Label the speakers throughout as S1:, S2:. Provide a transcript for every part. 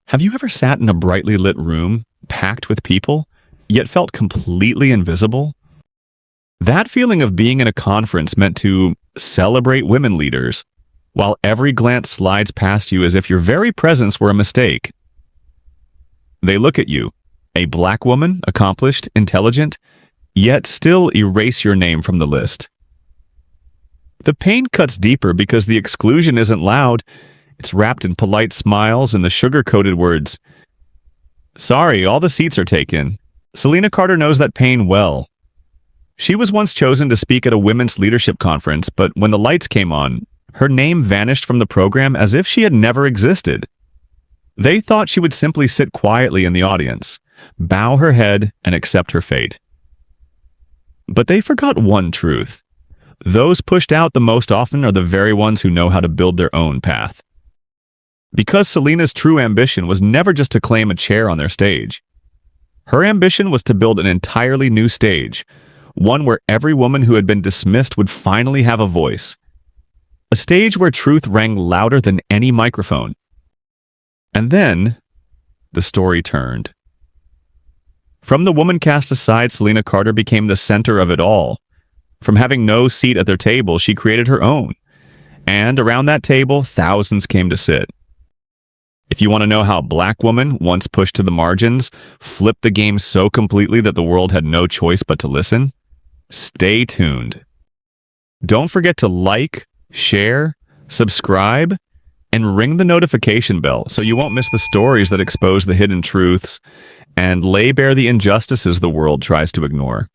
S1: Have you ever sat in a brightly lit room, packed with people, yet felt completely invisible? That feeling of being in a conference meant to celebrate women leaders, while every glance slides past you as if your very presence were a mistake. They look at you, a black woman, accomplished, intelligent, yet still erase your name from the list. The pain cuts deeper because the exclusion isn't loud. It's wrapped in polite smiles and the sugar-coated words. Sorry, all the seats are taken. Selena Carter knows that pain well. She was once chosen to speak at a women's leadership conference, but when the lights came on, her name vanished from the program as if she had never existed. They thought she would simply sit quietly in the audience, bow her head, and accept her fate. But they forgot one truth. Those pushed out the most often are the very ones who know how to build their own path. Because Selena's true ambition was never just to claim a chair on their stage. Her ambition was to build an entirely new stage, one where every woman who had been dismissed would finally have a voice. A stage where truth rang louder than any microphone. And then, the story turned. From the woman cast aside, Selena Carter became the center of it all. From having no seat at their table, she created her own. And around that table, thousands came to sit. If you want to know how a black woman, once pushed to the margins, flipped the game so completely that the world had no choice but to listen, stay tuned. Don't forget to like, share, subscribe, and ring the notification bell so you won't miss the stories that expose the hidden truths and lay bare the injustices the world tries to ignore.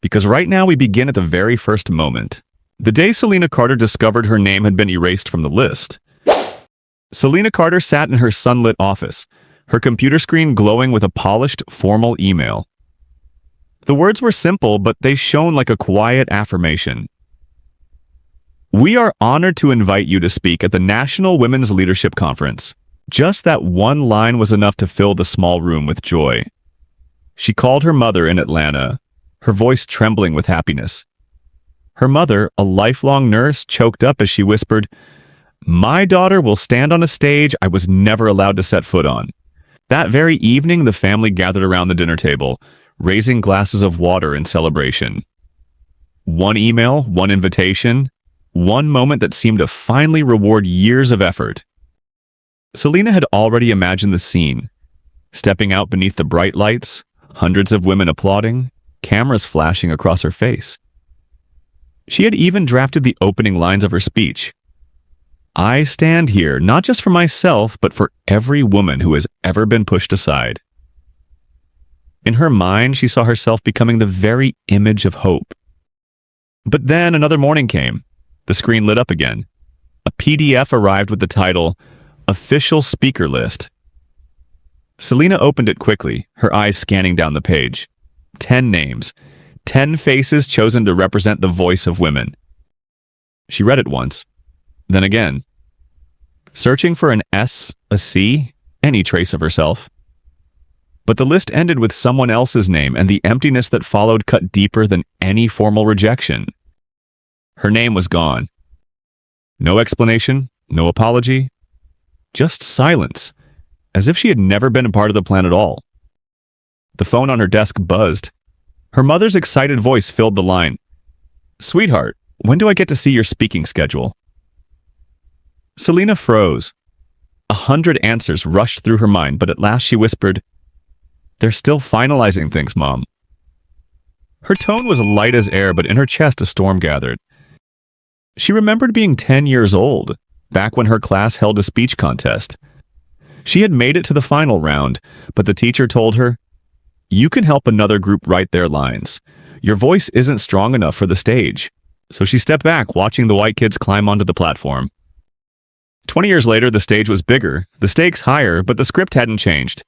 S1: Because right now we begin at the very first moment. The day Selena Carter discovered her name had been erased from the list. Selena Carter sat in her sunlit office, her computer screen glowing with a polished, formal email. The words were simple, but they shone like a quiet affirmation. We are honored to invite you to speak at the National Women's Leadership Conference. Just that one line was enough to fill the small room with joy. She called her mother in Atlanta, her voice trembling with happiness. Her mother, a lifelong nurse, choked up as she whispered, "My daughter will stand on a stage I was never allowed to set foot on." That very evening, the family gathered around the dinner table, raising glasses of water in celebration. One email, one invitation, one moment that seemed to finally reward years of effort. Selena had already imagined the scene, stepping out beneath the bright lights, hundreds of women applauding, cameras flashing across her face. She had even drafted the opening lines of her speech. I stand here not just for myself, but for every woman who has ever been pushed aside. In her mind, she saw herself becoming the very image of hope. But then another morning came. The screen lit up again. A PDF arrived with the title, Official Speaker List. Selena opened it quickly, her eyes scanning down the page. 10 names, 10 faces chosen to represent the voice of women. She read it once. Then again, searching for an S, a C, any trace of herself. But the list ended with someone else's name, and the emptiness that followed cut deeper than any formal rejection. Her name was gone. No explanation, no apology, just silence, as if she had never been a part of the plan at all. The phone on her desk buzzed. Her mother's excited voice filled the line. "Sweetheart, when do I get to see your speaking schedule?" Selena froze. 100 answers rushed through her mind, but at last she whispered, "They're still finalizing things, Mom." Her tone was light as air, but in her chest a storm gathered. She remembered being 10 years old, back when her class held a speech contest. She had made it to the final round, but the teacher told her, "You can help another group write their lines. Your voice isn't strong enough for the stage." So she stepped back, watching the white kids climb onto the platform. 20 years later, the stage was bigger, the stakes higher, but the script hadn't changed.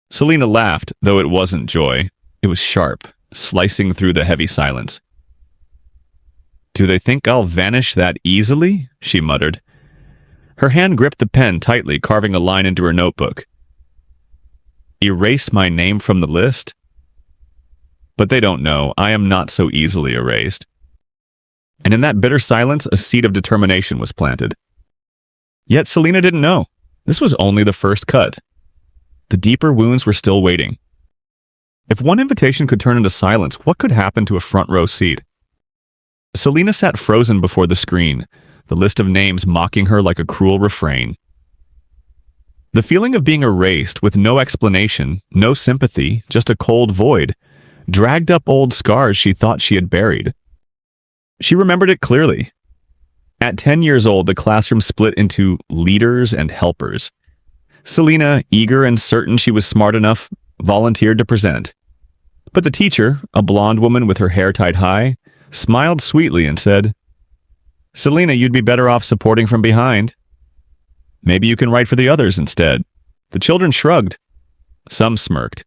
S1: Selena laughed, though it wasn't joy. It was sharp, slicing through the heavy silence. "Do they think I'll vanish that easily?" she muttered. Her hand gripped the pen tightly, carving a line into her notebook. "Erase my name from the list? But they don't know. I am not so easily erased." And in that bitter silence, a seed of determination was planted. Yet Selena didn't know. This was only the first cut. The deeper wounds were still waiting. If one invitation could turn into silence, what could happen to a front row seat? Selena sat frozen before the screen, the list of names mocking her like a cruel refrain. The feeling of being erased with no explanation, no sympathy, just a cold void, dragged up old scars she thought she had buried. She remembered it clearly. At 10 years old, the classroom split into leaders and helpers. Selena, eager and certain she was smart enough, volunteered to present. But the teacher, a blonde woman with her hair tied high, smiled sweetly and said, "Selena, you'd be better off supporting from behind. Maybe you can write for the others instead." The children shrugged. Some smirked.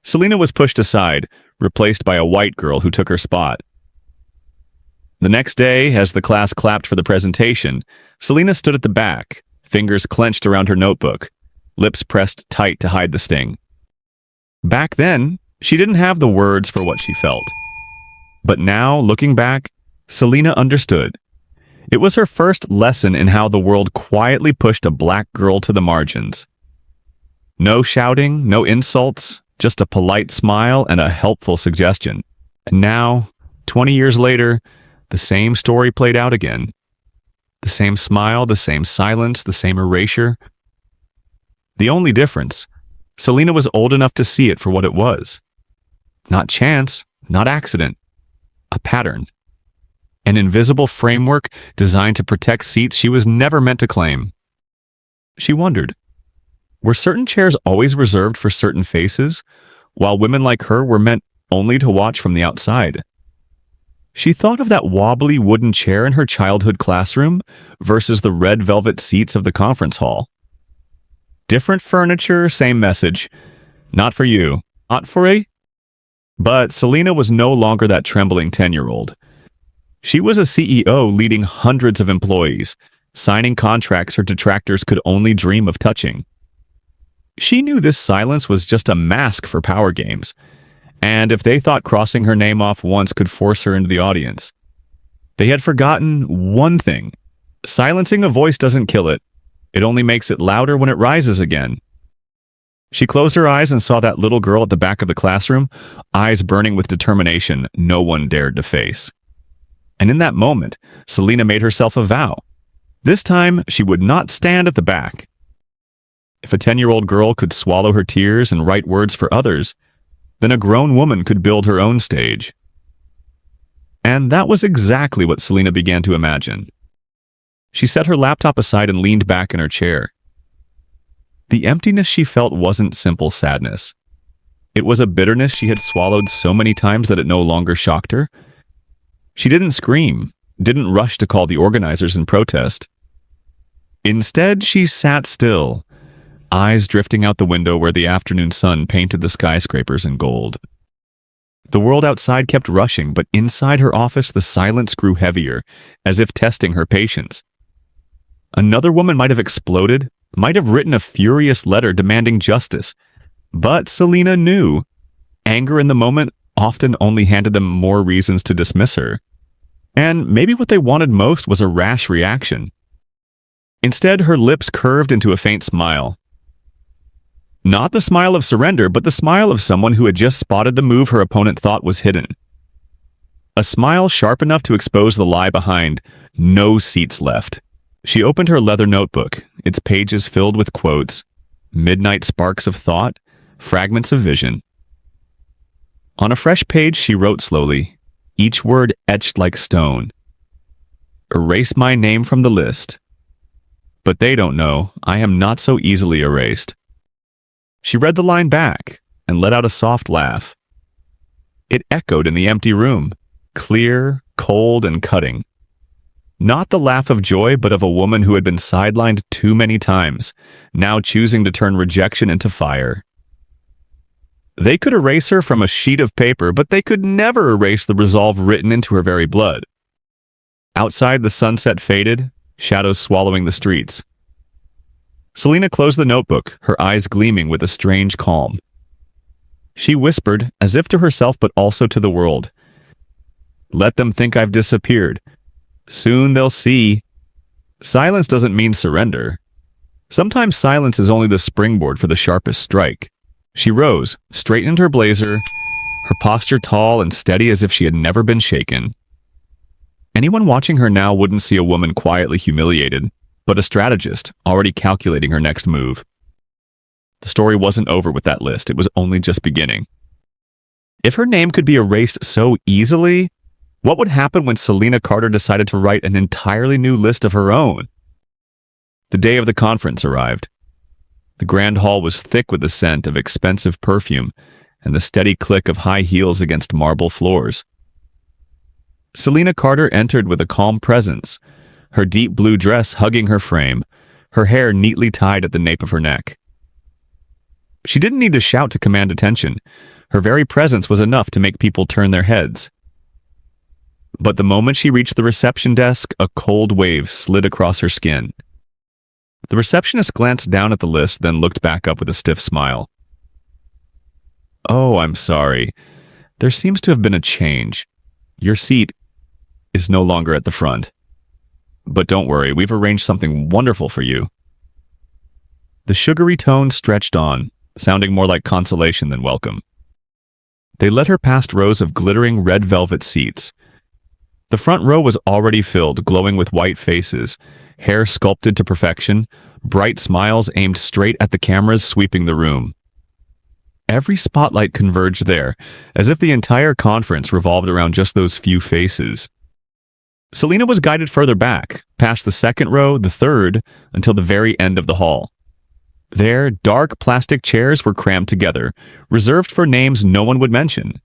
S1: Selena was pushed aside, replaced by a white girl who took her spot. The next day, as the class clapped for the presentation, Selena stood at the back, fingers clenched around her notebook, lips pressed tight to hide the sting. Back then, she didn't have the words for what she felt. But now, looking back, Selena understood. It was her first lesson in how the world quietly pushed a black girl to the margins. No shouting, no insults, just a polite smile and a helpful suggestion. And now, 20 years later, the same story played out again. The same smile, the same silence, the same erasure. The only difference, Selena was old enough to see it for what it was. Not chance, not accident. A pattern. An invisible framework designed to protect seats she was never meant to claim. She wondered, were certain chairs always reserved for certain faces, while women like her were meant only to watch from the outside? She thought of that wobbly wooden chair in her childhood classroom versus the red velvet seats of the conference hall. Different furniture, same message. Not for you. Not for a... But Selena was no longer that trembling 10-year-old. She was a CEO leading hundreds of employees, signing contracts her detractors could only dream of touching. She knew this silence was just a mask for power games, and if they thought crossing her name off once could force her into the audience, they had forgotten one thing. Silencing a voice doesn't kill it. It only makes it louder when it rises again. She closed her eyes and saw that little girl at the back of the classroom, eyes burning with determination no one dared to face. And in that moment, Selena made herself a vow. This time, she would not stand at the back. If a 10-year-old girl could swallow her tears and write words for others, then a grown woman could build her own stage. And that was exactly what Selena began to imagine. She set her laptop aside and leaned back in her chair. The emptiness she felt wasn't simple sadness. It was a bitterness she had swallowed so many times that it no longer shocked her. She didn't scream, didn't rush to call the organizers in protest. Instead, she sat still, eyes drifting out the window where the afternoon sun painted the skyscrapers in gold. The world outside kept rushing, but inside her office the silence grew heavier, as if testing her patience. Another woman might have exploded, might have written a furious letter demanding justice. But Selena knew. Anger in the moment often only handed them more reasons to dismiss her. And maybe what they wanted most was a rash reaction. Instead, her lips curved into a faint smile. Not the smile of surrender, but the smile of someone who had just spotted the move her opponent thought was hidden. A smile sharp enough to expose the lie behind, "No seats left." She opened her leather notebook, its pages filled with quotes, midnight sparks of thought, fragments of vision. On a fresh page, she wrote slowly, each word etched like stone. "Erase my name from the list. But they don't know, I am not so easily erased." She read the line back and let out a soft laugh. It echoed in the empty room, clear, cold, and cutting. Not the laugh of joy, but of a woman who had been sidelined too many times, now choosing to turn rejection into fire. They could erase her from a sheet of paper, but they could never erase the resolve written into her very blood. Outside, the sunset faded, shadows swallowing the streets. Selena closed the notebook, her eyes gleaming with a strange calm. She whispered, as if to herself but also to the world, "Let them think I've disappeared. Soon they'll see. Silence doesn't mean surrender. Sometimes silence is only the springboard for the sharpest strike. She rose, straightened her blazer, her posture tall and steady as if she had never been shaken. Anyone watching her now wouldn't see a woman quietly humiliated, but a strategist already calculating her next move. The story wasn't over with that list, it was only just beginning. If her name could be erased so easily, what would happen when Selena Carter decided to write an entirely new list of her own? The day of the conference arrived. The grand hall was thick with the scent of expensive perfume and the steady click of high heels against marble floors. Selena Carter entered with a calm presence, her deep blue dress hugging her frame, her hair neatly tied at the nape of her neck. She didn't need to shout to command attention. Her very presence was enough to make people turn their heads. But the moment she reached the reception desk, a cold wave slid across her skin. The receptionist glanced down at the list, then looked back up with a stiff smile. "Oh, I'm sorry. There seems to have been a change. Your seat is no longer at the front. But don't worry, we've arranged something wonderful for you." The sugary tone stretched on, sounding more like consolation than welcome. They led her past rows of glittering red velvet seats. The front row was already filled, glowing with white faces, hair sculpted to perfection, bright smiles aimed straight at the cameras sweeping the room. Every spotlight converged there, as if the entire conference revolved around just those few faces. Selena was guided further back, past the second row, the third, until the very end of the hall. There, dark plastic chairs were crammed together, reserved for names no one would mention.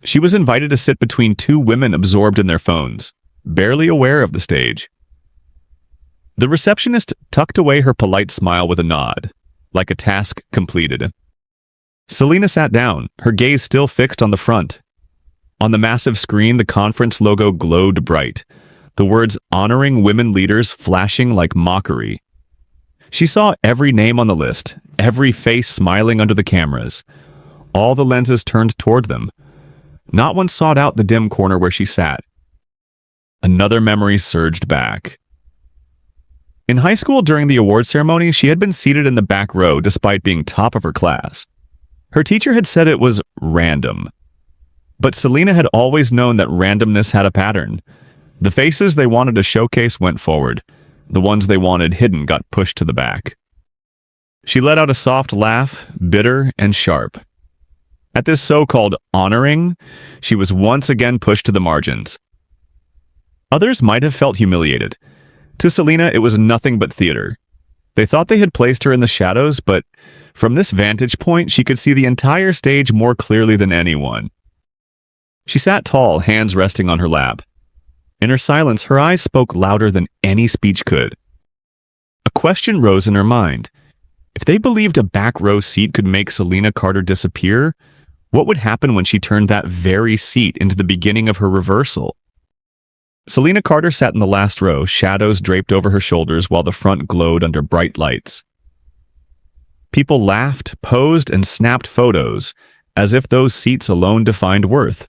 S1: She was invited to sit between two women absorbed in their phones, barely aware of the stage. The receptionist tucked away her polite smile with a nod, like a task completed. Selena sat down, her gaze still fixed on the front. On the massive screen, the conference logo glowed bright, the words honoring women leaders flashing like mockery. She saw every name on the list, every face smiling under the cameras. All the lenses turned toward them. Not one sought out the dim corner where she sat. Another memory surged back. In high school during the award ceremony, she had been seated in the back row despite being top of her class. Her teacher had said it was random. But Selena had always known that randomness had a pattern. The faces they wanted to showcase went forward. The ones they wanted hidden got pushed to the back. She let out a soft laugh, bitter and sharp. At this so-called honoring, she was once again pushed to the margins. Others might have felt humiliated. To Selena, it was nothing but theater. They thought they had placed her in the shadows, but from this vantage point, she could see the entire stage more clearly than anyone. She sat tall, hands resting on her lap. In her silence, her eyes spoke louder than any speech could. A question rose in her mind. If they believed a back row seat could make Selena Carter disappear, what would happen when she turned that very seat into the beginning of her reversal? Selena Carter sat in the last row, shadows draped over her shoulders while the front glowed under bright lights. People laughed, posed, and snapped photos, as if those seats alone defined worth.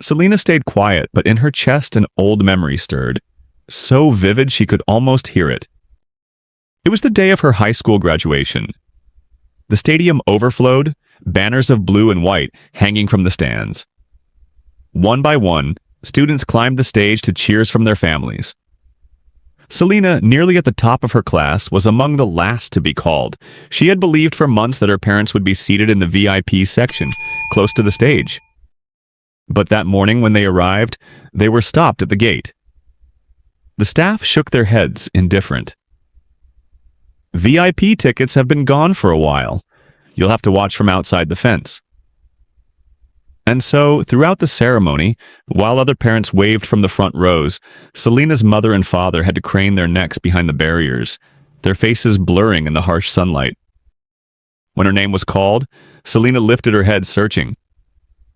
S1: Selena stayed quiet, but in her chest an old memory stirred, so vivid she could almost hear it. It was the day of her high school graduation. The stadium overflowed, banners of blue and white hanging from the stands. One by one, students climbed the stage to cheers from their families. Selena, nearly at the top of her class, was among the last to be called. She had believed for months that her parents would be seated in the VIP section, close to the stage. But that morning when they arrived, they were stopped at the gate. The staff shook their heads, indifferent. "VIP tickets have been gone for a while. You'll have to watch from outside the fence." And so, throughout the ceremony, while other parents waved from the front rows, Selena's mother and father had to crane their necks behind the barriers, their faces blurring in the harsh sunlight. When her name was called, Selena lifted her head, searching.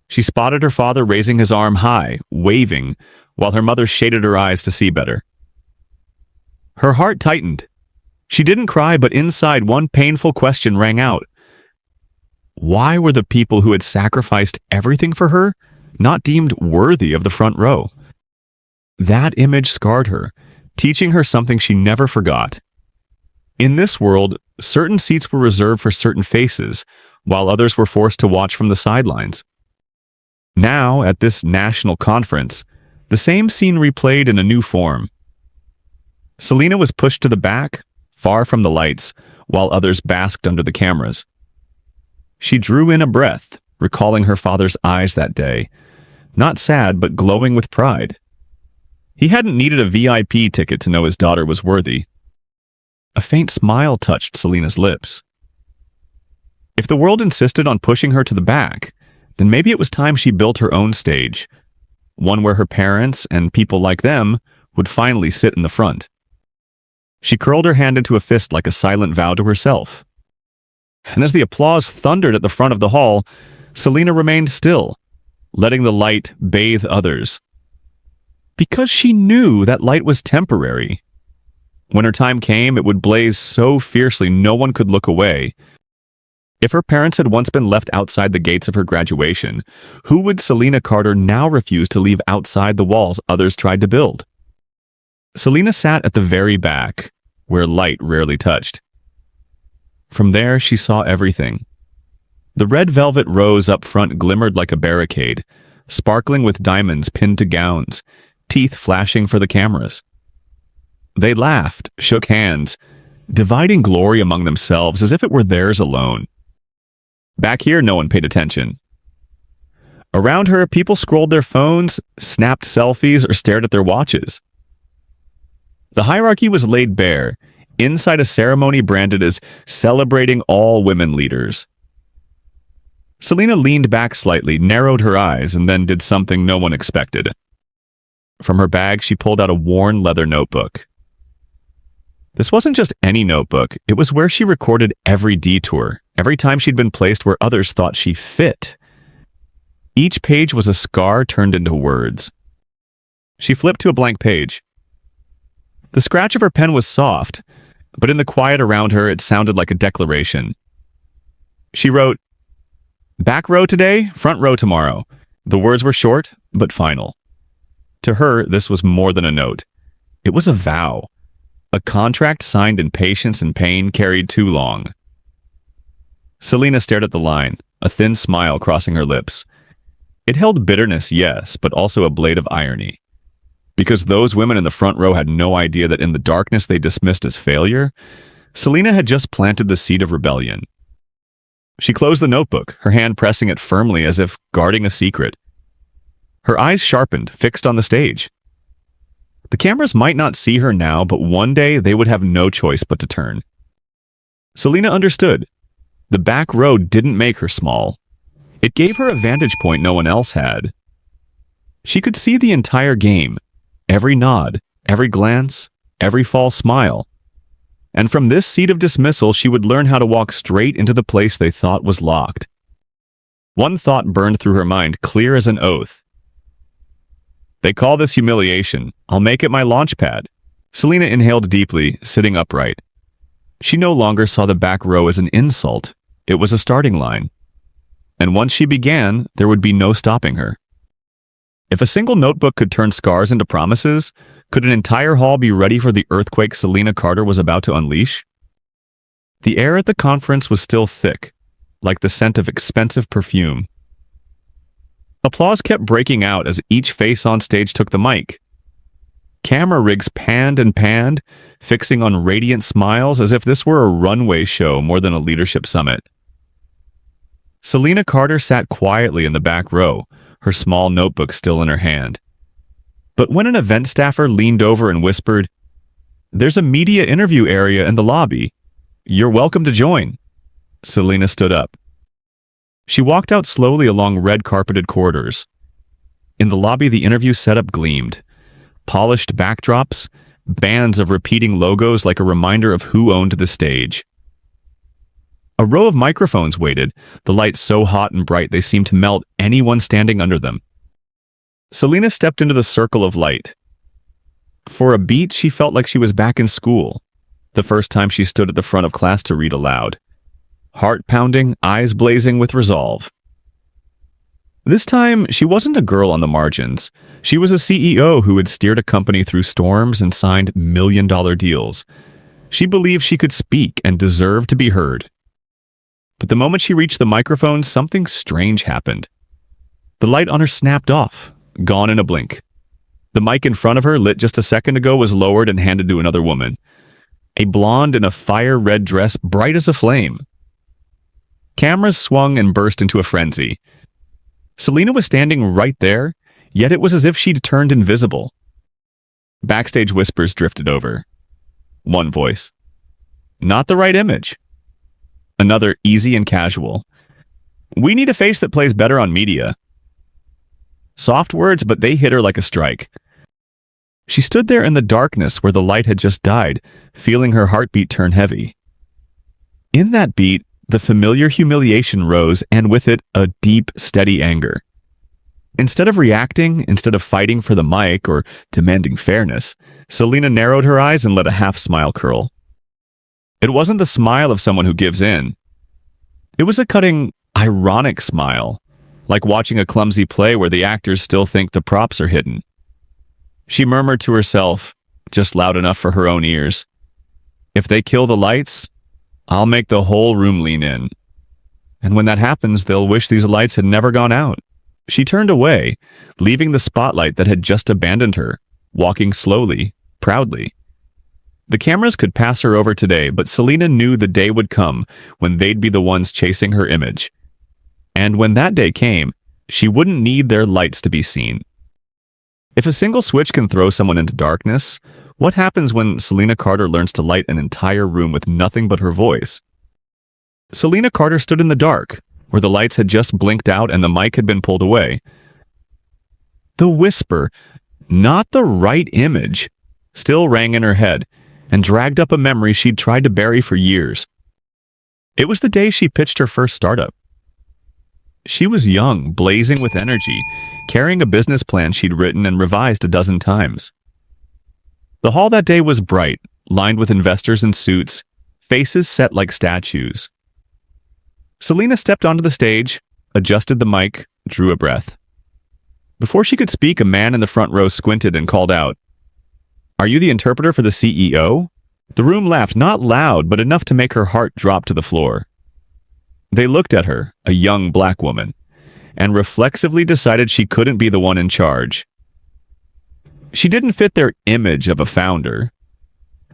S1: She spotted her father raising his arm high, waving, while her mother shaded her eyes to see better. Her heart tightened. She didn't cry, but inside one painful question rang out. Why were the people who had sacrificed everything for her not deemed worthy of the front row? That image scarred her, teaching her something she never forgot. In this world, certain seats were reserved for certain faces, while others were forced to watch from the sidelines. Now, at this national conference, the same scene replayed in a new form. Selena was pushed to the back, far from the lights, while others basked under the cameras. She drew in a breath, recalling her father's eyes that day, not sad but glowing with pride. He hadn't needed a VIP ticket to know his daughter was worthy. A faint smile touched Selena's lips. If the world insisted on pushing her to the back, then maybe it was time she built her own stage, one where her parents and people like them would finally sit in the front. She curled her hand into a fist like a silent vow to herself. And as the applause thundered at the front of the hall, Selena remained still, letting the light bathe others. Because she knew that light was temporary. When her time came, it would blaze so fiercely no one could look away. If her parents had once been left outside the gates of her graduation, who would Selena Carter now refuse to leave outside the walls others tried to build? Selena sat at the very back, where light rarely touched. From there, she saw everything. The red velvet rose up front glimmered like a barricade, sparkling with diamonds pinned to gowns, teeth flashing for the cameras. They laughed, shook hands, dividing glory among themselves as if it were theirs alone. Back here, no one paid attention. Around her, people scrolled their phones, snapped selfies, or stared at their watches. The hierarchy was laid bare, inside a ceremony branded as celebrating all women leaders. Selena leaned back slightly, narrowed her eyes, and then did something no one expected. From her bag, she pulled out a worn leather notebook. This wasn't just any notebook. It was where she recorded every detour, every time she'd been placed where others thought she fit. Each page was a scar turned into words. She flipped to a blank page. The scratch of her pen was soft, but in the quiet around her, it sounded like a declaration. She wrote, "Back row today, front row tomorrow." The words were short, but final. To her, this was more than a note. It was a vow. A contract signed in patience and pain carried too long. Selena stared at the line, a thin smile crossing her lips. It held bitterness, yes, but also a blade of irony. Because those women in the front row had no idea that in the darkness they dismissed as failure, Selena had just planted the seed of rebellion. She closed the notebook, her hand pressing it firmly as if guarding a secret. Her eyes sharpened, fixed on the stage. The cameras might not see her now, but one day they would have no choice but to turn. Selena understood. The back row didn't make her small. It gave her a vantage point no one else had. She could see the entire game, every nod, every glance, every false smile. And from this seat of dismissal, she would learn how to walk straight into the place they thought was locked. One thought burned through her mind, clear as an oath. They call this humiliation. I'll make it my launch pad. Selena inhaled deeply, sitting upright. She no longer saw the back row as an insult. It was a starting line. And once she began, there would be no stopping her. If a single notebook could turn scars into promises, could an entire hall be ready for the earthquake Selena Carter was about to unleash? The air at the conference was still thick, like the scent of expensive perfume. Applause kept breaking out as each face on stage took the mic. Camera rigs panned and panned, fixing on radiant smiles as if this were a runway show more than a leadership summit. Selena Carter sat quietly in the back row, her small notebook still in her hand. But when an event staffer leaned over and whispered, "There's a media interview area in the lobby. You're welcome to join," Selena stood up. She walked out slowly along red-carpeted corridors. In the lobby, the interview setup gleamed. Polished backdrops, bands of repeating logos like a reminder of who owned the stage. A row of microphones waited, the lights so hot and bright they seemed to melt anyone standing under them. Selena stepped into the circle of light. For a beat, she felt like she was back in school, the first time she stood at the front of class to read aloud. Heart pounding, eyes blazing with resolve. This time, she wasn't a girl on the margins. She was a CEO who had steered a company through storms and signed million-dollar deals. She believed she could speak and deserved to be heard. But the moment she reached the microphone, something strange happened. The light on her snapped off, gone in a blink. The mic in front of her, lit just a second ago, was lowered and handed to another woman. A blonde in a fire-red dress, bright as a flame. Cameras swung and burst into a frenzy. Selena was standing right there, yet it was as if she'd turned invisible. Backstage whispers drifted over. One voice. Not the right image. Another, easy and casual. We need a face that plays better on media. Soft words, but they hit her like a strike. She stood there in the darkness where the light had just died, feeling her heartbeat turn heavy. In that beat, the familiar humiliation rose, and with it, a deep, steady anger. Instead of reacting, instead of fighting for the mic or demanding fairness, Selena narrowed her eyes and let a half-smile curl. It wasn't the smile of someone who gives in. It was a cutting, ironic smile, like watching a clumsy play where the actors still think the props are hidden. She murmured to herself, just loud enough for her own ears, "If they kill the lights, I'll make the whole room lean in. And when that happens, they'll wish these lights had never gone out." She turned away, leaving the spotlight that had just abandoned her, walking slowly, proudly. The cameras could pass her over today, but Selena knew the day would come when they'd be the ones chasing her image. And when that day came, she wouldn't need their lights to be seen. If a single switch can throw someone into darkness, what happens when Selena Carter learns to light an entire room with nothing but her voice? Selena Carter stood in the dark, where the lights had just blinked out and the mic had been pulled away. The whisper, "Not the right image," still rang in her head and dragged up a memory she'd tried to bury for years. It was the day she pitched her first startup. She was young, blazing with energy, carrying a business plan she'd written and revised a dozen times. The hall that day was bright, lined with investors in suits, faces set like statues. Selena stepped onto the stage, adjusted the mic, drew a breath. Before she could speak, a man in the front row squinted and called out, "Are you the interpreter for the CEO?" The room laughed, not loud, but enough to make her heart drop to the floor. They looked at her, a young black woman, and reflexively decided she couldn't be the one in charge. She didn't fit their image of a founder.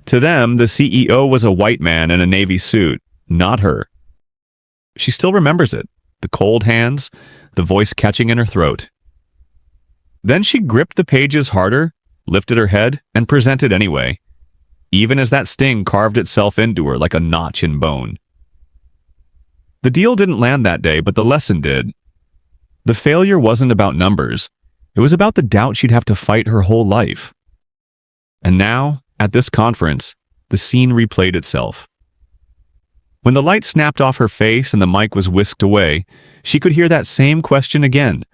S1: To them, the CEO was a white man in a navy suit, not her. She still remembers it, the cold hands, the voice catching in her throat. Then she gripped the pages harder, lifted her head, and presented anyway, even as that sting carved itself into her like a notch in bone. The deal didn't land that day, but the lesson did. The failure wasn't about numbers. It was about the doubt she'd have to fight her whole life. And now, at this conference, the scene replayed itself. When the light snapped off her face and the mic was whisked away, she could hear that same question again,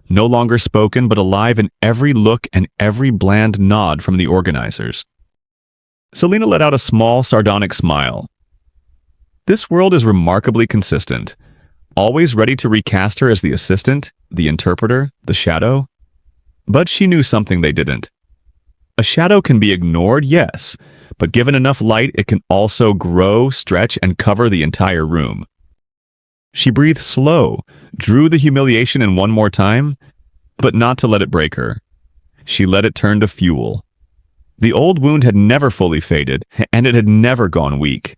S1: no longer spoken but alive in every look and every bland nod from the organizers. Selena let out a small, sardonic smile. This world is remarkably consistent, always ready to recast her as the assistant, the interpreter, the shadow. But she knew something they didn't. A shadow can be ignored, yes, but given enough light, it can also grow, stretch, and cover the entire room. She breathed slow, drew the humiliation in one more time, but not to let it break her. She let it turn to fuel. The old wound had never fully faded, and it had never gone weak.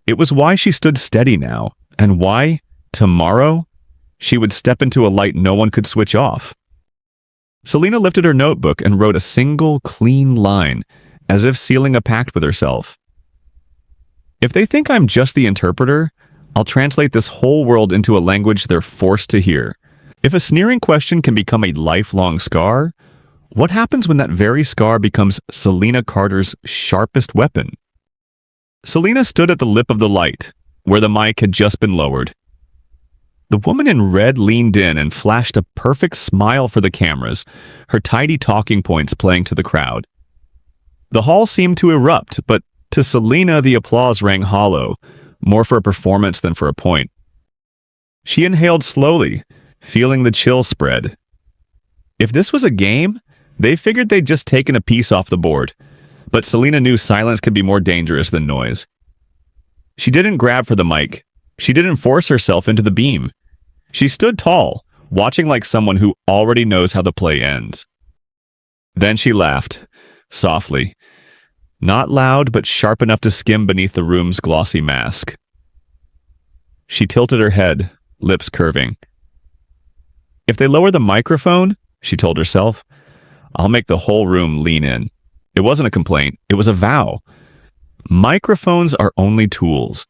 S1: It was why she stood steady now, and why, tomorrow, she would step into a light no one could switch off. Selena lifted her notebook and wrote a single, clean line, as if sealing a pact with herself. If they think I'm just the interpreter, I'll translate this whole world into a language they're forced to hear. If a sneering question can become a lifelong scar, what happens when that very scar becomes Selena Carter's sharpest weapon? Selena stood at the lip of the light, where the mic had just been lowered. The woman in red leaned in and flashed a perfect smile for the cameras, her tidy talking points playing to the crowd. The hall seemed to erupt, but to Selena the applause rang hollow, more for a performance than for a point. She inhaled slowly, feeling the chill spread. If this was a game, they figured they'd just taken a piece off the board. But Selena knew silence could be more dangerous than noise. She didn't grab for the mic. She didn't force herself into the beam. She stood tall, watching like someone who already knows how the play ends. Then she laughed, softly. Not loud, but sharp enough to skim beneath the room's glossy mask. She tilted her head, lips curving. If they lower the microphone, she told herself, I'll make the whole room lean in. It wasn't a complaint, it was a vow. Microphones are only tools.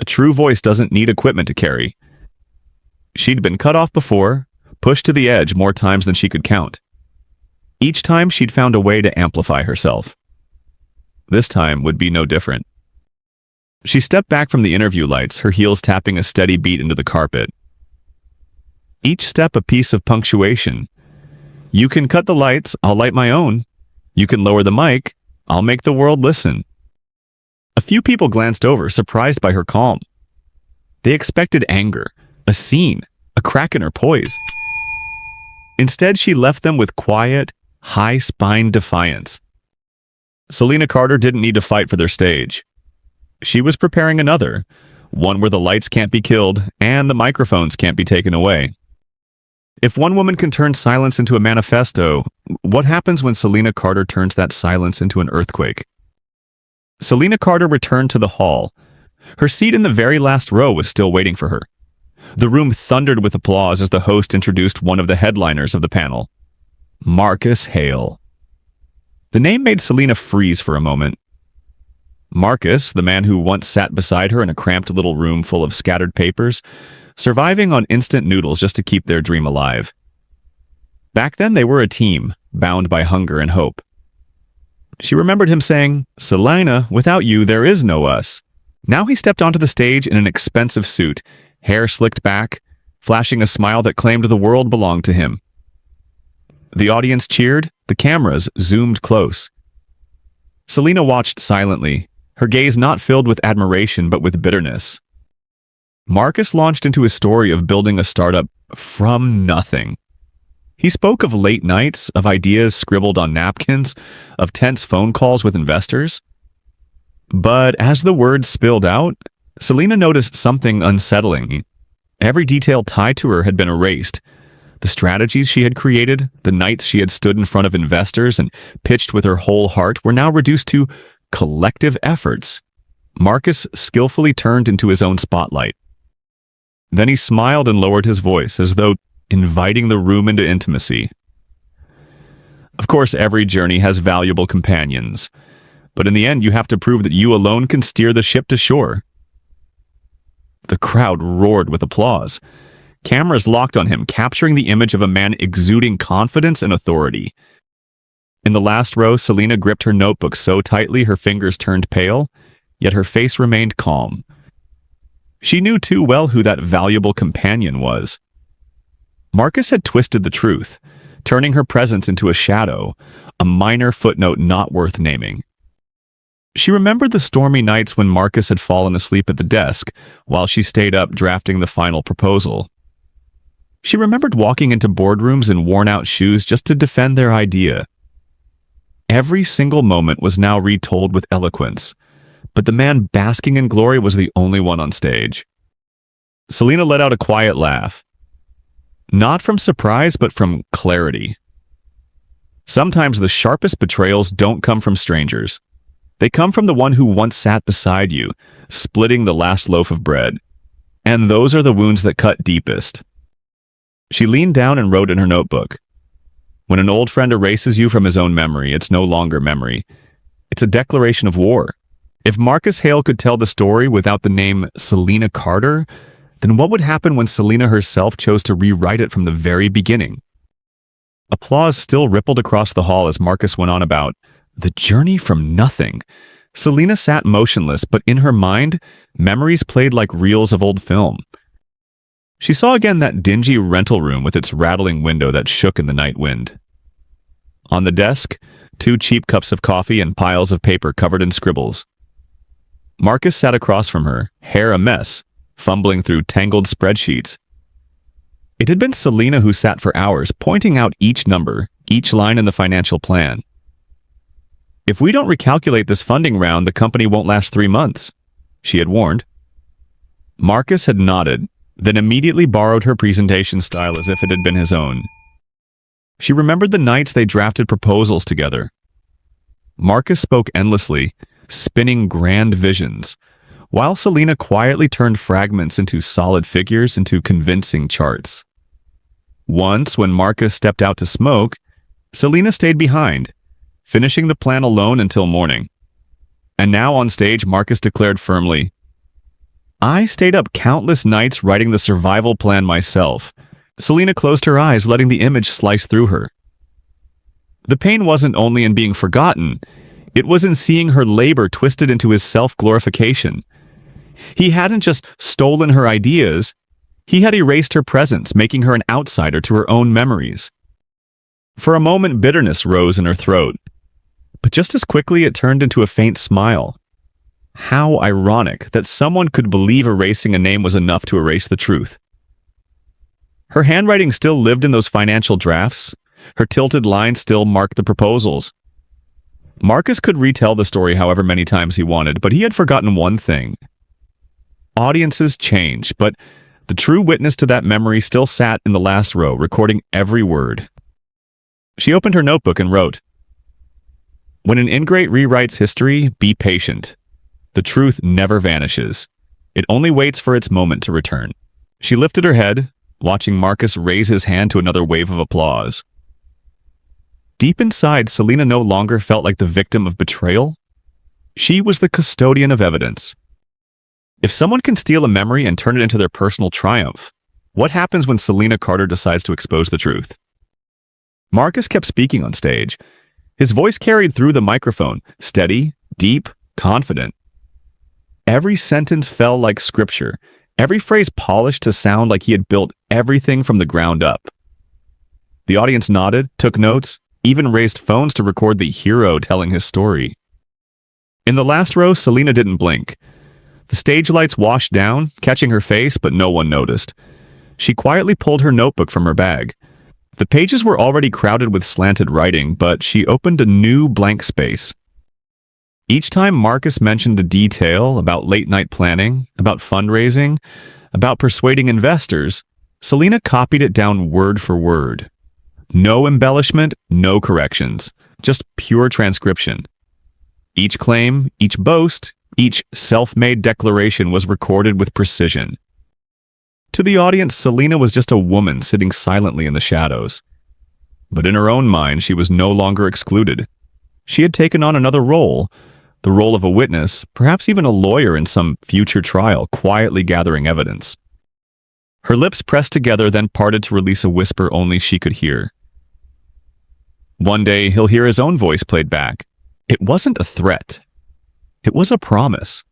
S1: A true voice doesn't need equipment to carry. She'd been cut off before, pushed to the edge more times than she could count. Each time she'd found a way to amplify herself. This time would be no different. She stepped back from the interview lights, her heels tapping a steady beat into the carpet. Each step a piece of punctuation. You can cut the lights, I'll light my own. You can lower the mic, I'll make the world listen. A few people glanced over, surprised by her calm. They expected anger, a scene, a crack in her poise. Instead, she left them with quiet, high-spined defiance. Selena Carter didn't need to fight for their stage. She was preparing another, one where the lights can't be killed and the microphones can't be taken away. If one woman can turn silence into a manifesto, what happens when Selena Carter turns that silence into an earthquake? Selena Carter returned to the hall. Her seat in the very last row was still waiting for her. The room thundered with applause as the host introduced one of the headliners of the panel, Marcus Hale. The name made Selena freeze for a moment. Marcus, the man who once sat beside her in a cramped little room full of scattered papers, surviving on instant noodles just to keep their dream alive. Back then they were a team, bound by hunger and hope. She remembered him saying, Selena, without you, there is no us. Now he stepped onto the stage in an expensive suit, hair slicked back, flashing a smile that claimed the world belonged to him. The audience cheered, the cameras zoomed close. Selena watched silently, her gaze not filled with admiration but with bitterness. Marcus launched into his story of building a startup from nothing. He spoke of late nights, of ideas scribbled on napkins, of tense phone calls with investors. But as the words spilled out, Selena noticed something unsettling. Every detail tied to her had been erased. The strategies she had created, the nights she had stood in front of investors and pitched with her whole heart were now reduced to collective efforts. Marcus skillfully turned into his own spotlight. Then he smiled and lowered his voice, as though inviting the room into intimacy. Of course, every journey has valuable companions, but in the end you have to prove that you alone can steer the ship to shore. The crowd roared with applause. Cameras locked on him, capturing the image of a man exuding confidence and authority. In the last row, Selena gripped her notebook so tightly her fingers turned pale, yet her face remained calm. She knew too well who that valuable companion was. Marcus had twisted the truth, turning her presence into a shadow, a minor footnote not worth naming. She remembered the stormy nights when Marcus had fallen asleep at the desk while she stayed up drafting the final proposal. She remembered walking into boardrooms in worn-out shoes just to defend their idea. Every single moment was now retold with eloquence, but the man basking in glory was the only one on stage. Selena let out a quiet laugh. Not from surprise, but from clarity. Sometimes the sharpest betrayals don't come from strangers. They come from the one who once sat beside you, splitting the last loaf of bread. And those are the wounds that cut deepest. She leaned down and wrote in her notebook. When an old friend erases you from his own memory, it's no longer memory. It's a declaration of war. If Marcus Hale could tell the story without the name Selena Carter, then what would happen when Selena herself chose to rewrite it from the very beginning? Applause still rippled across the hall as Marcus went on about the journey from nothing. Selena sat motionless, but in her mind, memories played like reels of old film. She saw again that dingy rental room with its rattling window that shook in the night wind. On the desk, 2 cheap cups of coffee and piles of paper covered in scribbles. Marcus sat across from her, hair a mess, fumbling through tangled spreadsheets. It had been Selena who sat for hours, pointing out each number, each line in the financial plan. "If we don't recalculate this funding round, the company won't last 3 months," she had warned. Marcus had nodded, then immediately borrowed her presentation style as if it had been his own. She remembered the nights they drafted proposals together. Marcus spoke endlessly, spinning grand visions, while Selena quietly turned fragments into solid figures into convincing charts. Once, when Marcus stepped out to smoke, Selena stayed behind, finishing the plan alone until morning. And now on stage, Marcus declared firmly, "I stayed up countless nights writing the survival plan myself." Selena closed her eyes, letting the image slice through her. The pain wasn't only in being forgotten, it was in seeing her labor twisted into his self-glorification. He hadn't just stolen her ideas, he had erased her presence, making her an outsider to her own memories. For a moment, bitterness rose in her throat, but just as quickly it turned into a faint smile. How ironic that someone could believe erasing a name was enough to erase the truth. Her handwriting still lived in those financial drafts. Her tilted lines still marked the proposals. Marcus could retell the story however many times he wanted, but he had forgotten one thing. Audiences change, but the true witness to that memory still sat in the last row, recording every word. She opened her notebook and wrote, "When an ingrate rewrites history, be patient. The truth never vanishes. It only waits for its moment to return." She lifted her head, watching Marcus raise his hand to another wave of applause. Deep inside, Selena no longer felt like the victim of betrayal. She was the custodian of evidence. If someone can steal a memory and turn it into their personal triumph, what happens when Selena Carter decides to expose the truth? Marcus kept speaking on stage. His voice carried through the microphone, steady, deep, confident. Every sentence fell like scripture, every phrase polished to sound like he had built everything from the ground up. The audience nodded, took notes, even raised phones to record the hero telling his story. In the last row, Selena didn't blink. The stage lights washed down, catching her face, but no one noticed. She quietly pulled her notebook from her bag. The pages were already crowded with slanted writing, but she opened a new blank space. Each time Marcus mentioned a detail about late-night planning, about fundraising, about persuading investors, Selena copied it down word for word. No embellishment, no corrections, just pure transcription. Each claim, each boast, each self-made declaration was recorded with precision. To the audience, Selena was just a woman sitting silently in the shadows. But in her own mind, she was no longer excluded. She had taken on another role, the role of a witness, perhaps even a lawyer in some future trial, quietly gathering evidence. Her lips pressed together, then parted to release a whisper only she could hear. One day, he'll hear his own voice played back. It wasn't a threat. It was a promise.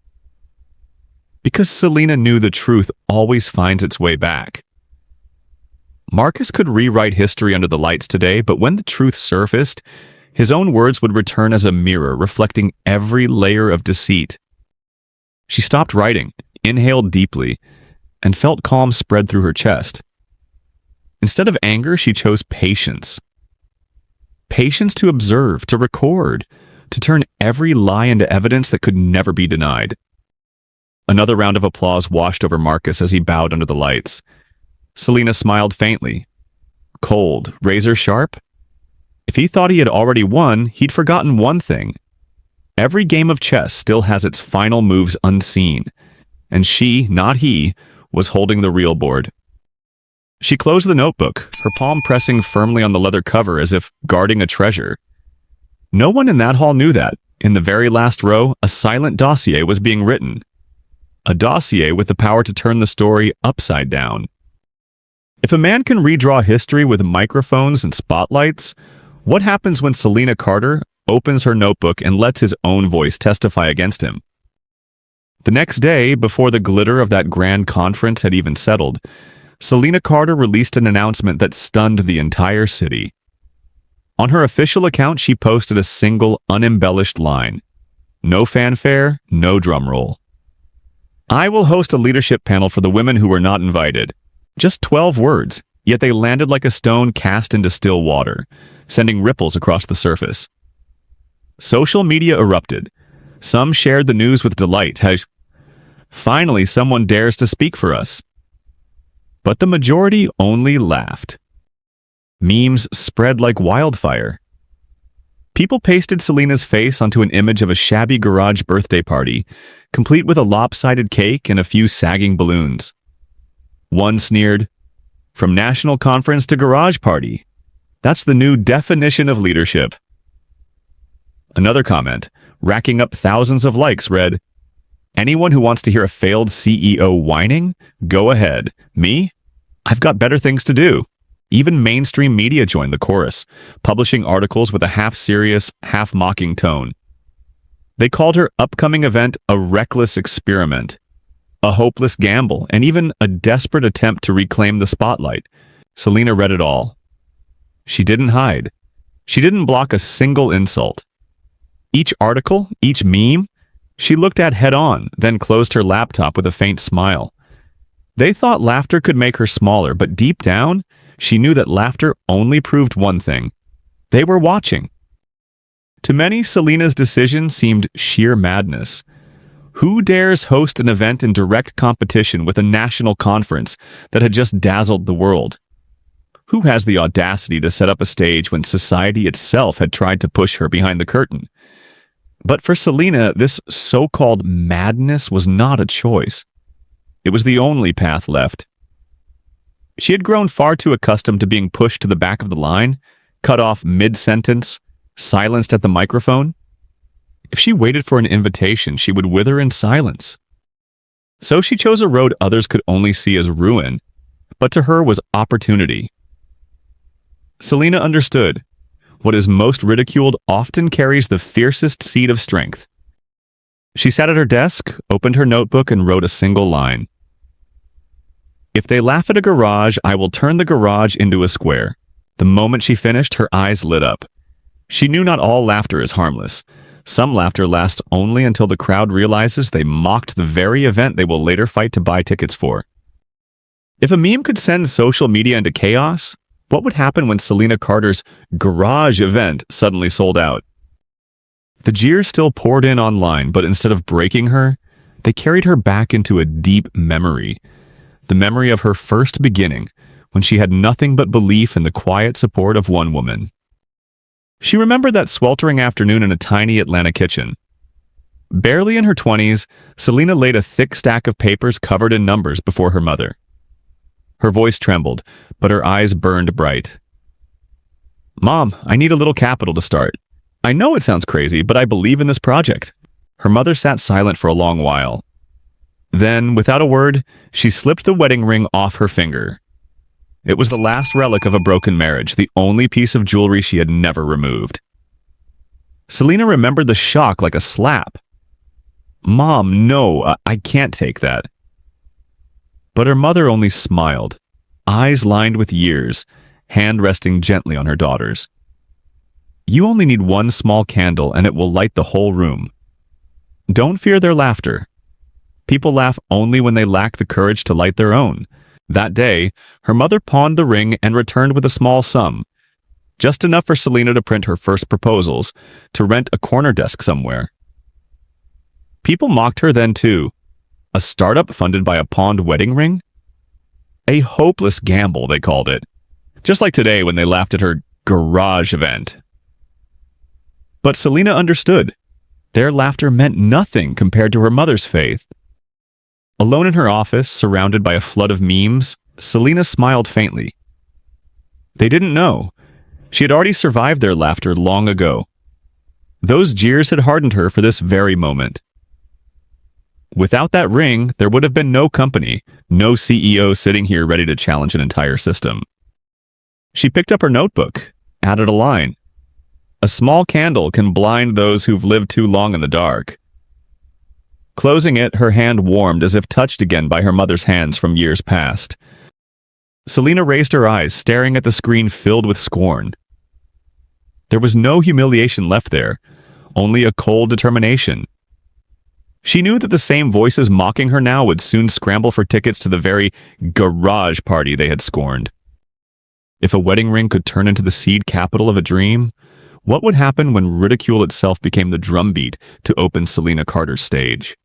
S1: Because Selena knew the truth always finds its way back. Marcus could rewrite history under the lights today, but when the truth surfaced, his own words would return as a mirror, reflecting every layer of deceit. She stopped writing, inhaled deeply, and felt calm spread through her chest. Instead of anger, she chose patience. Patience to observe, to record, to turn every lie into evidence that could never be denied. Another round of applause washed over Marcus as he bowed under the lights. Selena smiled faintly. Cold, razor sharp? If he thought he had already won, he'd forgotten one thing. Every game of chess still has its final moves unseen, and she, not he, was holding the real board. She closed the notebook, her palm pressing firmly on the leather cover as if guarding a treasure. No one in that hall knew that, in the very last row, a silent dossier was being written. A dossier with the power to turn the story upside down. If a man can redraw history with microphones and spotlights, what happens when Selena Carter opens her notebook and lets his own voice testify against him? The next day, before the glitter of that grand conference had even settled, Selena Carter released an announcement that stunned the entire city. On her official account, she posted a single, unembellished line. No fanfare, no drumroll. "I will host a leadership panel for the women who were not invited." Just 12 words, yet they landed like a stone cast into still water, sending ripples across the surface. Social media erupted. Some shared the news with delight. Finally, someone dares to speak for us. But the majority only laughed. Memes spread like wildfire. People pasted Selena's face onto an image of a shabby garage birthday party, complete with a lopsided cake and a few sagging balloons. One sneered, "From national conference to garage party. That's the new definition of leadership." Another comment, racking up thousands of likes, read, "Anyone who wants to hear a failed CEO whining? Go ahead. Me? I've got better things to do." Even mainstream media joined the chorus, publishing articles with a half-serious, half-mocking tone. They called her upcoming event a reckless experiment, a hopeless gamble, and even a desperate attempt to reclaim the spotlight. Selena read it all. She didn't hide. She didn't block a single insult. Each article, each meme, she looked at head-on, then closed her laptop with a faint smile. They thought laughter could make her smaller, but deep down, she knew that laughter only proved one thing. They were watching. To many, Selena's decision seemed sheer madness. Who dares host an event in direct competition with a national conference that had just dazzled the world? Who has the audacity to set up a stage when society itself had tried to push her behind the curtain? But for Selena, this so-called madness was not a choice. It was the only path left. She had grown far too accustomed to being pushed to the back of the line, cut off mid-sentence, silenced at the microphone. If she waited for an invitation, she would wither in silence. So she chose a road others could only see as ruin, but to her was opportunity. Selena understood. What is most ridiculed often carries the fiercest seed of strength. She sat at her desk, opened her notebook, and wrote a single line. "If they laugh at a garage, I will turn the garage into a square." The moment she finished, her eyes lit up. She knew not all laughter is harmless. Some laughter lasts only until the crowd realizes they mocked the very event they will later fight to buy tickets for. If a meme could send social media into chaos, what would happen when Selena Carter's garage event suddenly sold out? The jeers still poured in online, but instead of breaking her, they carried her back into a deep memory. The memory of her first beginning, when she had nothing but belief in the quiet support of one woman. She remembered that sweltering afternoon in a tiny Atlanta kitchen. Barely in her 20s, Selena laid a thick stack of papers covered in numbers before her mother. Her voice trembled, but her eyes burned bright. "Mom, I need a little capital to start. I know it sounds crazy, but I believe in this project." Her mother sat silent for a long while. Then, without a word, she slipped the wedding ring off her finger. It was the last relic of a broken marriage, the only piece of jewelry she had never removed. Selena remembered the shock like a slap. "Mom, no, I can't take that." But her mother only smiled, eyes lined with years, hand resting gently on her daughter's. "You only need one small candle and it will light the whole room. Don't fear their laughter. People laugh only when they lack the courage to light their own." That day, her mother pawned the ring and returned with a small sum, just enough for Selena to print her first proposals, to rent a corner desk somewhere. People mocked her then too. A startup funded by a pawned wedding ring? A hopeless gamble, they called it. Just like today when they laughed at her garage event. But Selena understood. Their laughter meant nothing compared to her mother's faith. Alone in her office, surrounded by a flood of memes, Selena smiled faintly. They didn't know. She had already survived their laughter long ago. Those jeers had hardened her for this very moment. Without that ring, there would have been no company, no CEO sitting here ready to challenge an entire system. She picked up her notebook, added a line. "A small candle can blind those who've lived too long in the dark." Closing it, her hand warmed as if touched again by her mother's hands from years past. Selena raised her eyes, staring at the screen filled with scorn. There was no humiliation left there, only a cold determination. She knew that the same voices mocking her now would soon scramble for tickets to the very garage party they had scorned. If a wedding ring could turn into the seed capital of a dream, What would happen when ridicule itself became the drumbeat to open Selena Carter's stage?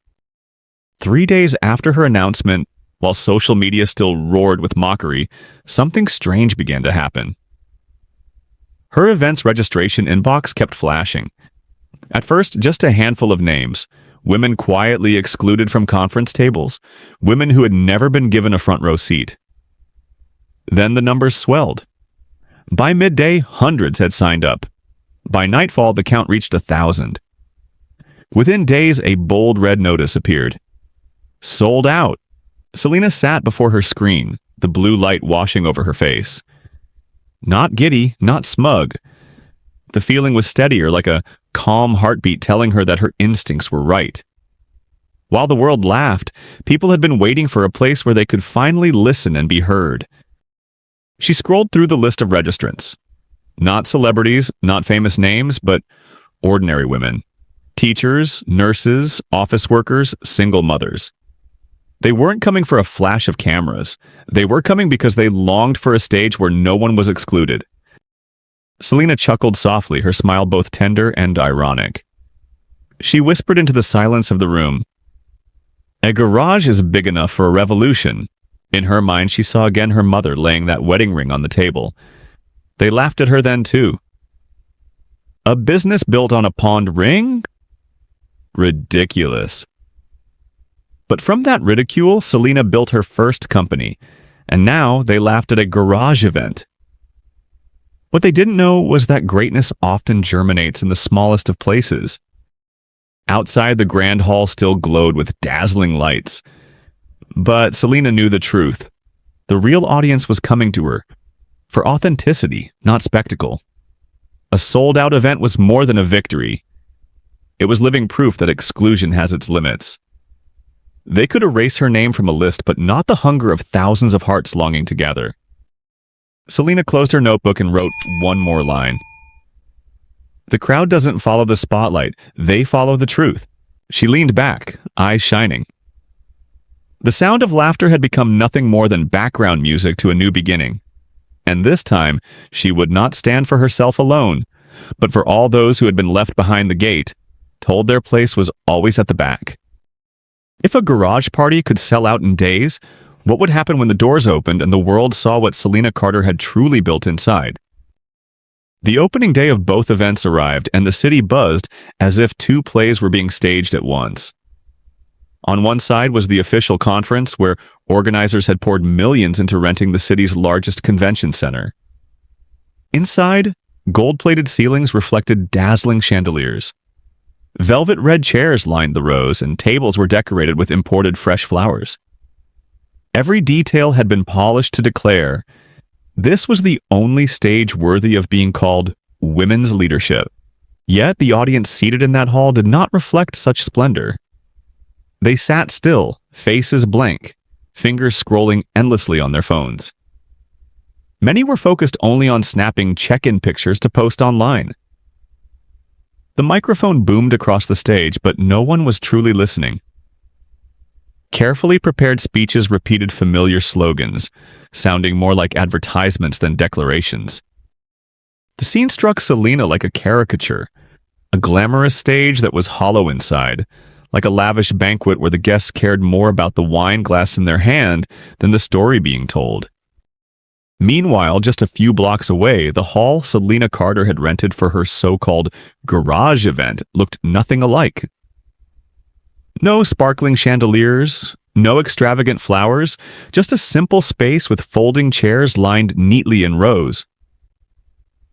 S1: 3 days after her announcement, while social media still roared with mockery, something strange began to happen. Her event's registration inbox kept flashing. At first, just a handful of names, women quietly excluded from conference tables, women who had never been given a front row seat. Then the numbers swelled. By midday, hundreds had signed up. By nightfall, the count reached 1,000. Within days, a bold red notice appeared. Sold out. Selena sat before her screen, the blue light washing over her face. Not giddy, not smug. The feeling was steadier, like a calm heartbeat telling her that her instincts were right. While the world laughed, people had been waiting for a place where they could finally listen and be heard. She scrolled through the list of registrants. Not celebrities, not famous names, but ordinary women. Teachers, nurses, office workers, single mothers. They weren't coming for a flash of cameras. They were coming because they longed for a stage where no one was excluded. Selena chuckled softly, her smile both tender and ironic. She whispered into the silence of the room, "A garage is big enough for a revolution." In her mind, she saw again her mother laying that wedding ring on the table. They laughed at her then, too. A business built on a pawned ring? Ridiculous. But from that ridicule, Selena built her first company, and now they laughed at a garage event. What they didn't know was that greatness often germinates in the smallest of places. Outside, the grand hall still glowed with dazzling lights. But Selena knew the truth. The real audience was coming to her for authenticity, not spectacle. A sold-out event was more than a victory. It was living proof that exclusion has its limits. They could erase her name from a list, but not the hunger of thousands of hearts longing to gather. Selena closed her notebook and wrote one more line. The crowd doesn't follow the spotlight, they follow the truth. She leaned back, eyes shining. The sound of laughter had become nothing more than background music to a new beginning. And this time, she would not stand for herself alone, but for all those who had been left behind the gate, told their place was always at the back. If a garage party could sell out in days, what would happen when the doors opened and the world saw what Selena Carter had truly built inside? The opening day of both events arrived, and the city buzzed as if two plays were being staged at once. On one side was the official conference, where organizers had poured millions into renting the city's largest convention center. Inside, gold-plated ceilings reflected dazzling chandeliers. Velvet red chairs lined the rows, and tables were decorated with imported fresh flowers. Every detail had been polished to declare this was the only stage worthy of being called women's leadership. Yet the audience seated in that hall did not reflect such splendor. They sat still, faces blank, fingers scrolling endlessly on their phones. Many were focused only on snapping check-in pictures to post online. The microphone boomed across the stage, but no one was truly listening. Carefully prepared speeches repeated familiar slogans, sounding more like advertisements than declarations. The scene struck Selena like a caricature, a glamorous stage that was hollow inside, like a lavish banquet where the guests cared more about the wine glass in their hand than the story being told. Meanwhile, just a few blocks away, the hall Selena Carter had rented for her so-called garage event looked nothing alike. No sparkling chandeliers, no extravagant flowers, just a simple space with folding chairs lined neatly in rows.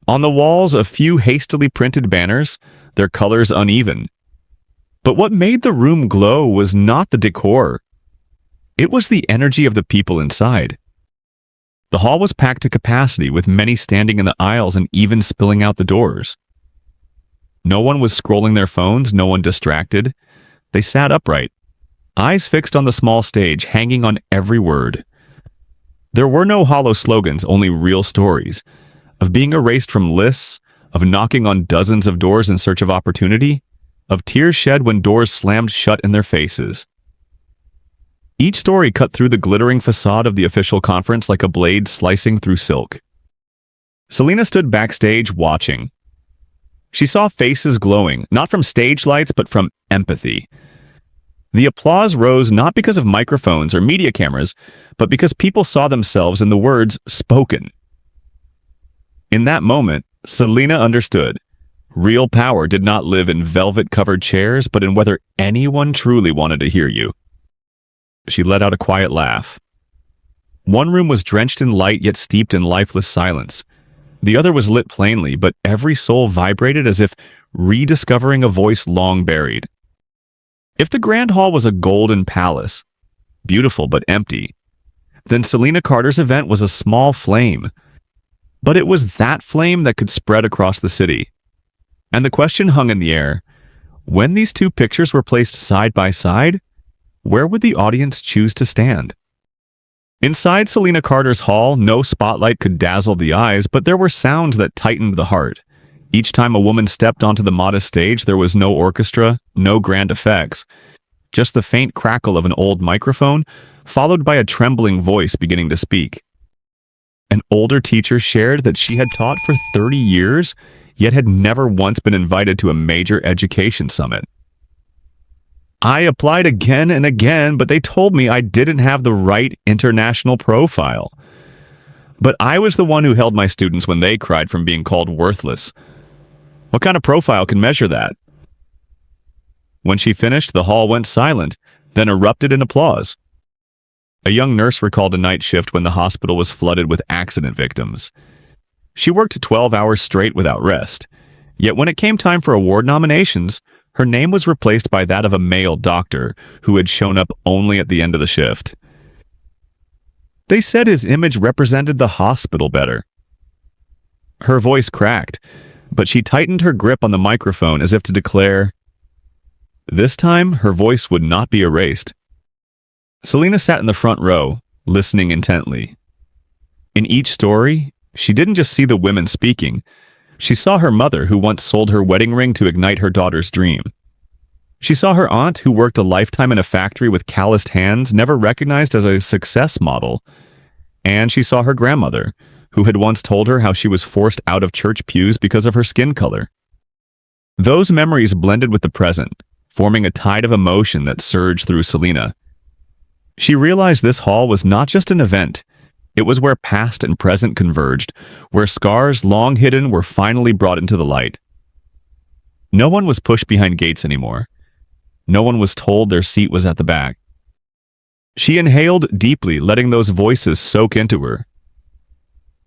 S1: On the walls, a few hastily printed banners, their colors uneven. But what made the room glow was not the decor. It was the energy of the people inside. The hall was packed to capacity, with many standing in the aisles and even spilling out the doors. No one was scrolling their phones, no one distracted. They sat upright, eyes fixed on the small stage, hanging on every word. There were no hollow slogans, only real stories, of being erased from lists, of knocking on dozens of doors in search of opportunity, of tears shed when doors slammed shut in their faces. Each story cut through the glittering facade of the official conference like a blade slicing through silk. Selena stood backstage watching. She saw faces glowing, not from stage lights, but from empathy. The applause rose not because of microphones or media cameras, but because people saw themselves in the words spoken. In that moment, Selena understood. Real power did not live in velvet-covered chairs, but in whether anyone truly wanted to hear you. She let out a quiet laugh. One room was drenched in light yet steeped in lifeless silence. The other was lit plainly, but every soul vibrated as if rediscovering a voice long buried. If the Grand Hall was a golden palace, beautiful but empty, then Selena Carter's event was a small flame. But it was that flame that could spread across the city. And the question hung in the air, when these two pictures were placed side by side, where would the audience choose to stand? Inside Selena Carter's hall, no spotlight could dazzle the eyes, but there were sounds that tightened the heart. Each time a woman stepped onto the modest stage, there was no orchestra, no grand effects, just the faint crackle of an old microphone, followed by a trembling voice beginning to speak. An older teacher shared that she had taught for 30 years, yet had never once been invited to a major education summit. I applied again and again, but they told me I didn't have the right international profile. But I was the one who held my students when they cried from being called worthless. What kind of profile can measure that? When she finished, the hall went silent, then erupted in applause. A young nurse recalled a night shift when the hospital was flooded with accident victims. She worked 12 hours straight without rest. Yet when it came time for award nominations, her name was replaced by that of a male doctor who had shown up only at the end of the shift. They said his image represented the hospital better. Her voice cracked, but she tightened her grip on the microphone as if to declare, this time her voice would not be erased. Selena sat in the front row, listening intently. In each story, she didn't just see the women speaking. She saw her mother, who once sold her wedding ring to ignite her daughter's dream. She saw her aunt, who worked a lifetime in a factory with calloused hands, never recognized as a success model. And she saw her grandmother, who had once told her how she was forced out of church pews because of her skin color. Those memories blended with the present, forming a tide of emotion that surged through Selena. She realized this hall was not just an event. It was where past and present converged, where scars long hidden were finally brought into the light. No one was pushed behind gates anymore. No one was told their seat was at the back. She inhaled deeply, letting those voices soak into her.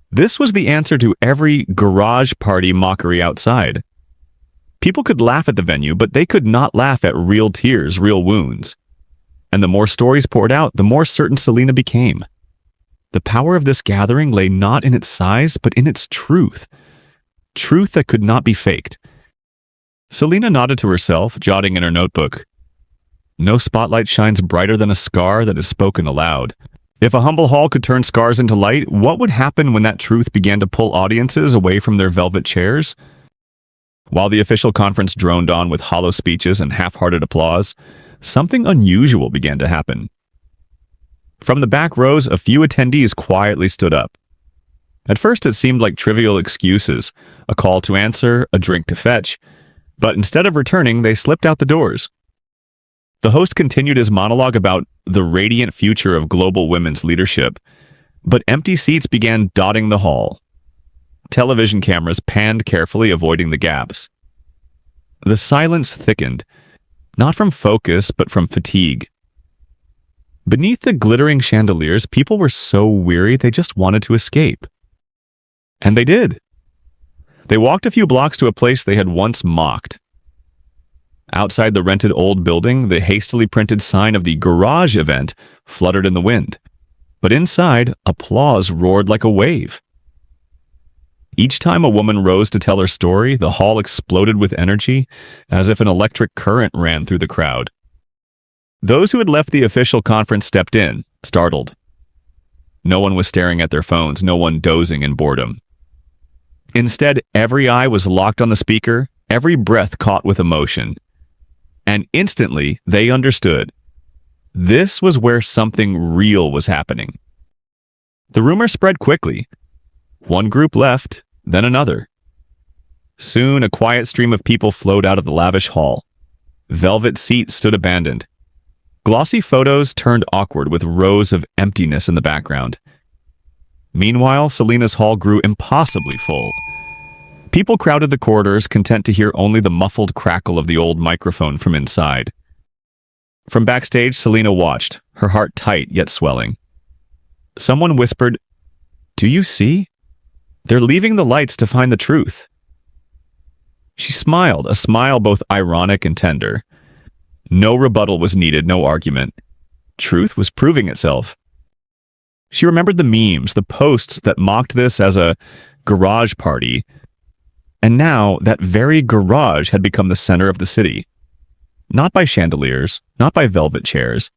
S1: This was the answer to every garage party mockery outside. People could laugh at the venue, but they could not laugh at real tears, real wounds. And the more stories poured out, the more certain Selena became. The power of this gathering lay not in its size, but in its truth. Truth that could not be faked. Selena nodded to herself, jotting in her notebook. No spotlight shines brighter than a scar that is spoken aloud. If a humble hall could turn scars into light, what would happen when that truth began to pull audiences away from their velvet chairs? While the official conference droned on with hollow speeches and half-hearted applause, something unusual began to happen. From the back rows, a few attendees quietly stood up. At first, it seemed like trivial excuses, a call to answer, a drink to fetch, but instead of returning, they slipped out the doors. The host continued his monologue about the radiant future of global women's leadership, but empty seats began dotting the hall. Television cameras panned carefully, avoiding the gaps. The silence thickened, not from focus, but from fatigue. Beneath the glittering chandeliers, people were so weary they just wanted to escape. And they did. They walked a few blocks to a place they had once mocked. Outside the rented old building, the hastily printed sign of the garage event fluttered in the wind. But inside, applause roared like a wave. Each time a woman rose to tell her story, the hall exploded with energy, as if an electric current ran through the crowd. Those who had left the official conference stepped in, startled. No one was staring at their phones, no one dozing in boredom. Instead, every eye was locked on the speaker, every breath caught with emotion. And instantly, they understood. This was where something real was happening. The rumor spread quickly. One group left, then another. Soon, a quiet stream of people flowed out of the lavish hall. Velvet seats stood abandoned. Glossy photos turned awkward with rows of emptiness in the background. Meanwhile, Selena's hall grew impossibly full. People crowded the corridors, content to hear only the muffled crackle of the old microphone from inside. From backstage, Selena watched, her heart tight yet swelling. Someone whispered, "Do you see? They're leaving the lights to find the truth." She smiled, a smile both ironic and tender. No rebuttal was needed, no argument. Truth was proving itself. She remembered the memes, the posts that mocked this as a garage party. And now, that very garage had become the center of the city. Not by chandeliers, not by velvet chairs,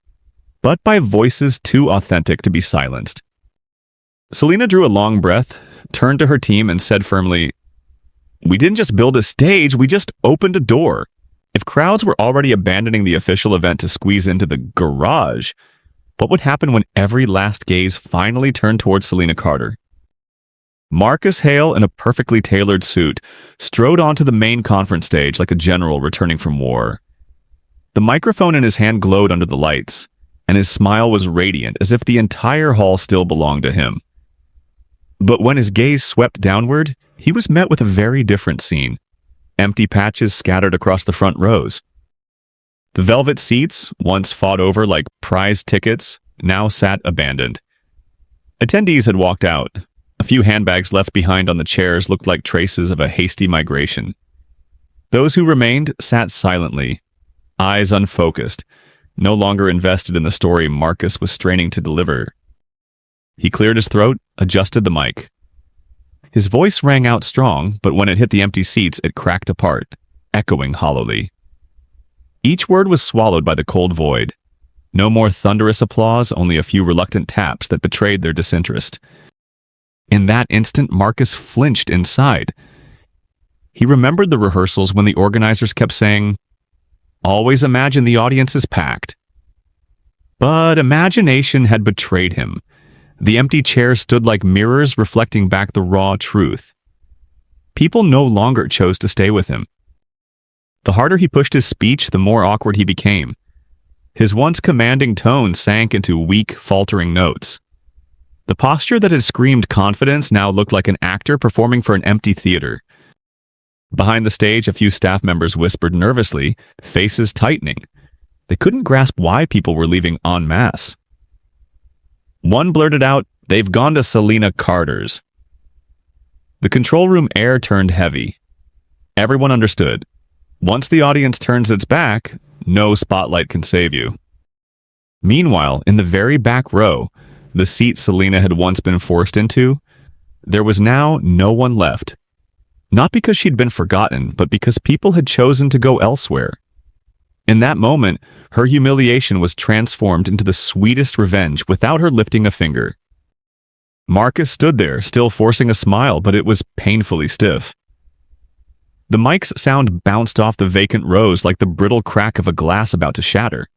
S1: but by voices too authentic to be silenced. Selena drew a long breath, turned to her team, and said firmly, "We didn't just build a stage, we just opened a door." If crowds were already abandoning the official event to squeeze into the garage, what would happen when every last gaze finally turned towards Selena Carter? Marcus Hale, in a perfectly tailored suit, strode onto the main conference stage like a general returning from war. The microphone in his hand glowed under the lights, and his smile was radiant, as if the entire hall still belonged to him. But when his gaze swept downward, he was met with a very different scene. Empty patches scattered across the front rows. The velvet seats, once fought over like prize tickets, now sat abandoned. Attendees had walked out. A few handbags left behind on the chairs looked like traces of a hasty migration. Those who remained sat silently, eyes unfocused, no longer invested in the story Marcus was straining to deliver. He cleared his throat, adjusted the mic. His voice rang out strong, but when it hit the empty seats, it cracked apart, echoing hollowly. Each word was swallowed by the cold void. No more thunderous applause, only a few reluctant taps that betrayed their disinterest. In that instant, Marcus flinched inside. He remembered the rehearsals when the organizers kept saying, "Always imagine the audience is packed." But imagination had betrayed him. The empty chairs stood like mirrors reflecting back the raw truth. People no longer chose to stay with him. The harder he pushed his speech, the more awkward he became. His once commanding tone sank into weak, faltering notes. The posture that had screamed confidence now looked like an actor performing for an empty theater. Behind the stage, a few staff members whispered nervously, faces tightening. They couldn't grasp why people were leaving en masse. One blurted out, "They've gone to Selena Carter's." The control room air turned heavy. Everyone understood. Once the audience turns its back, no spotlight can save you. Meanwhile, in the very back row, the seat Selena had once been forced into, there was now no one left. Not because she'd been forgotten, but because people had chosen to go elsewhere. In that moment, her humiliation was transformed into the sweetest revenge without her lifting a finger. Marcus stood there, still forcing a smile, but it was painfully stiff. The mic's sound bounced off the vacant rows like the brittle crack of a glass about to shatter.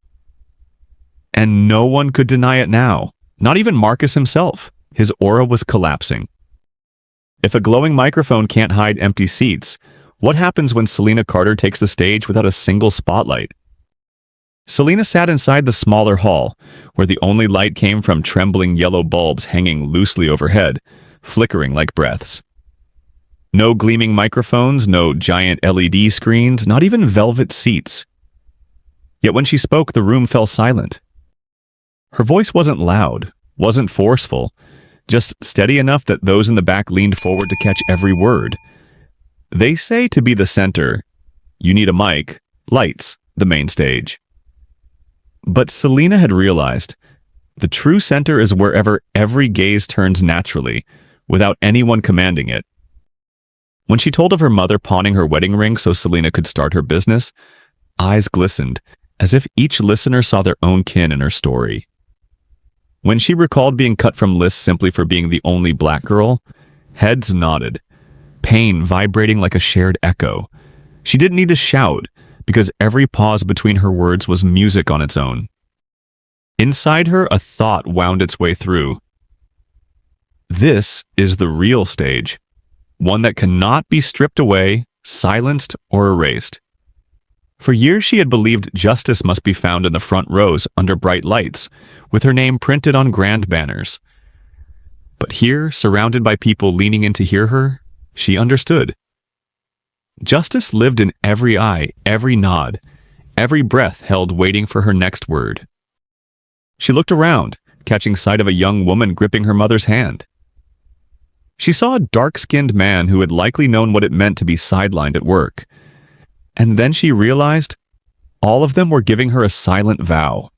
S1: And no one could deny it now, not even Marcus himself. His aura was collapsing. If a glowing microphone can't hide empty seats, what happens when Selena Carter takes the stage without a single spotlight? Selena sat inside the smaller hall, where the only light came from trembling yellow bulbs hanging loosely overhead, flickering like breaths. No gleaming microphones, no giant LED screens, not even velvet seats. Yet when she spoke, the room fell silent. Her voice wasn't loud, wasn't forceful, just steady enough that those in the back leaned forward to catch every word. They say to be the center, you need a mic, lights, the main stage. But Selena had realized, the true center is wherever every gaze turns naturally, without anyone commanding it. When she told of her mother pawning her wedding ring so Selena could start her business, eyes glistened, as if each listener saw their own kin in her story. When she recalled being cut from lists simply for being the only black girl, heads nodded, pain vibrating like a shared echo. She didn't need to shout, because every pause between her words was music on its own. Inside her, a thought wound its way through. This is the real stage, one that cannot be stripped away, silenced or erased. For years she had believed justice must be found in the front rows under bright lights, with her name printed on grand banners. But here, surrounded by people leaning in to hear her, she understood. Justice lived in every eye, every nod, every breath held waiting for her next word. She looked around, catching sight of a young woman gripping her mother's hand. She saw a dark-skinned man who had likely known what it meant to be sidelined at work. And then she realized all of them were giving her a silent vow.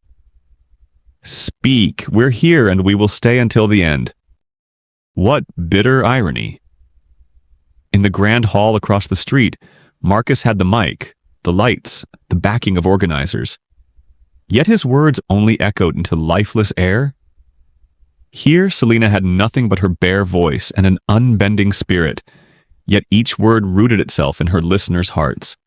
S1: Speak, we're here and we will stay until the end. What bitter irony. In the grand hall across the street, Marcus had the mic, the lights, the backing of organizers. Yet his words only echoed into lifeless air. Here, Selena had nothing but her bare voice and an unbending spirit, yet each word rooted itself in her listeners' hearts.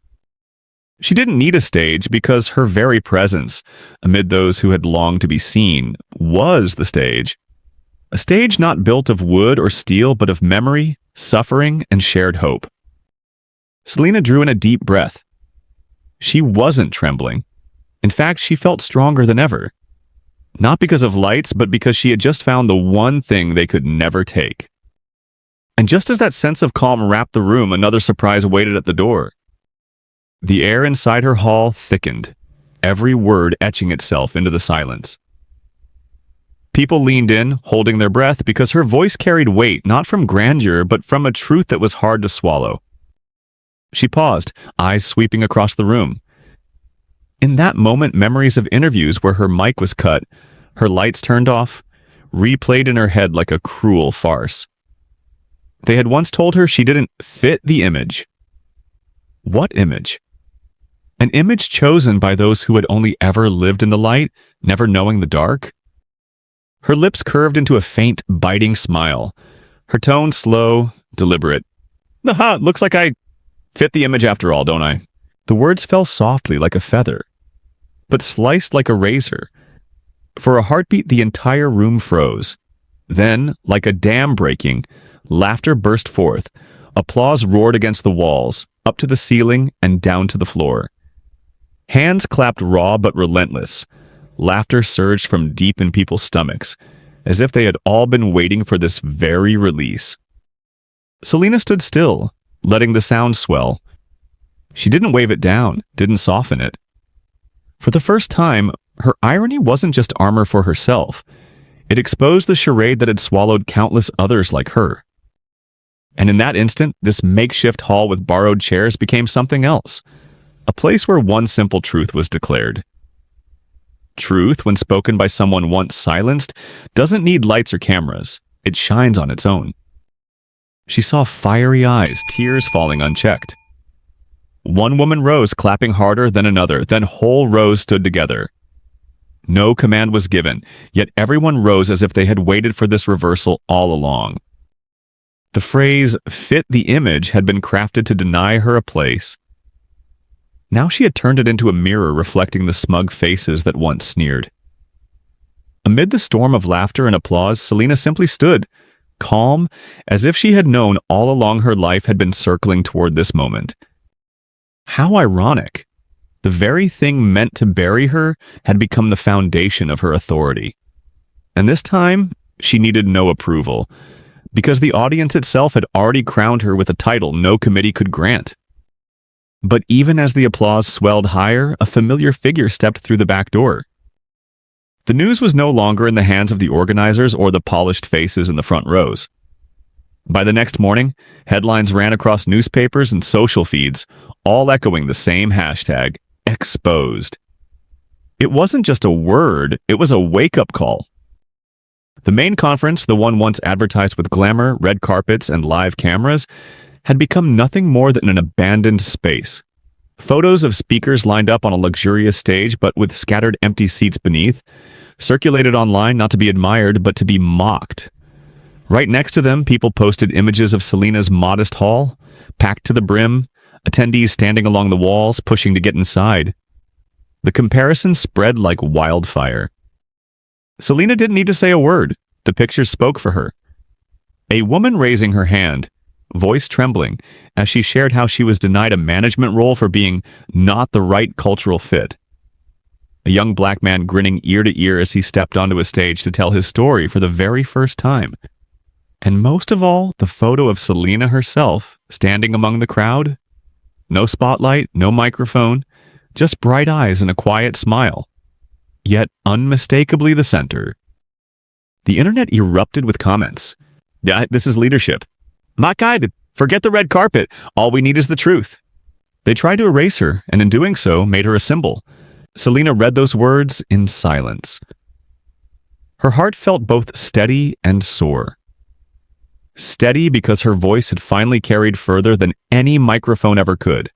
S1: She didn't need a stage because her very presence, amid those who had longed to be seen, was the stage. A stage not built of wood or steel, but of memory, suffering, and shared hope. Selena drew in a deep breath. She wasn't trembling. In fact, she felt stronger than ever. Not because of lights, but because she had just found the one thing they could never take. And just as that sense of calm wrapped the room, another surprise awaited at the door. The air inside her hall thickened, every word etching itself into the silence. People leaned in, holding their breath, because her voice carried weight, not from grandeur, but from a truth that was hard to swallow. She paused, eyes sweeping across the room. In that moment, memories of interviews where her mic was cut, her lights turned off, replayed in her head like a cruel farce. They had once told her she didn't fit the image. What image? An image chosen by those who had only ever lived in the light, never knowing the dark? Her lips curved into a faint, biting smile, her tone slow, deliberate. Aha, looks like I fit the image after all, don't I? The words fell softly like a feather, but sliced like a razor. For a heartbeat, the entire room froze. Then, like a dam breaking, laughter burst forth. Applause roared against the walls, up to the ceiling and down to the floor. Hands clapped raw but relentless. Laughter surged from deep in people's stomachs, as if they had all been waiting for this very release. Selena stood still, letting the sound swell. She didn't wave it down, didn't soften it. For the first time, her irony wasn't just armor for herself. It exposed the charade that had swallowed countless others like her. And in that instant, this makeshift hall with borrowed chairs became something else. A place where one simple truth was declared. Truth, when spoken by someone once silenced, doesn't need lights or cameras. It shines on its own. She saw fiery eyes, tears falling unchecked. One woman rose, clapping harder than another, then whole rows stood together. No command was given, yet everyone rose as if they had waited for this reversal all along. The phrase, fit the image, had been crafted to deny her a place. Now she had turned it into a mirror reflecting the smug faces that once sneered. Amid the storm of laughter and applause, Selena simply stood, calm, as if she had known all along her life had been circling toward this moment. How ironic. The very thing meant to bury her had become the foundation of her authority. And this time, she needed no approval, because the audience itself had already crowned her with a title no committee could grant. But even as the applause swelled higher, a familiar figure stepped through the back door. The news was no longer in the hands of the organizers or the polished faces in the front rows. By the next morning, headlines ran across newspapers and social feeds, all echoing the same hashtag, exposed. It wasn't just a word, it was a wake-up call. The main conference, the one once advertised with glamour, red carpets, and live cameras, had become nothing more than an abandoned space. Photos of speakers lined up on a luxurious stage but with scattered empty seats beneath, circulated online not to be admired but to be mocked. Right next to them, people posted images of Selena's modest hall, packed to the brim, attendees standing along the walls, pushing to get inside. The comparison spread like wildfire. Selena didn't need to say a word. The pictures spoke for her. A woman raising her hand, voice trembling, as she shared how she was denied a management role for being not the right cultural fit. A young black man grinning ear to ear as he stepped onto a stage to tell his story for the very first time. And most of all, the photo of Selena herself standing among the crowd. No spotlight, no microphone, just bright eyes and a quiet smile. Yet unmistakably the center. The internet erupted with comments. Yeah, this is leadership. Not guided. Forget the red carpet. All we need is the truth. They tried to erase her, and in doing so, made her a symbol. Selena read those words in silence. Her heart felt both steady and sore. Steady because her voice had finally carried further than any microphone ever could.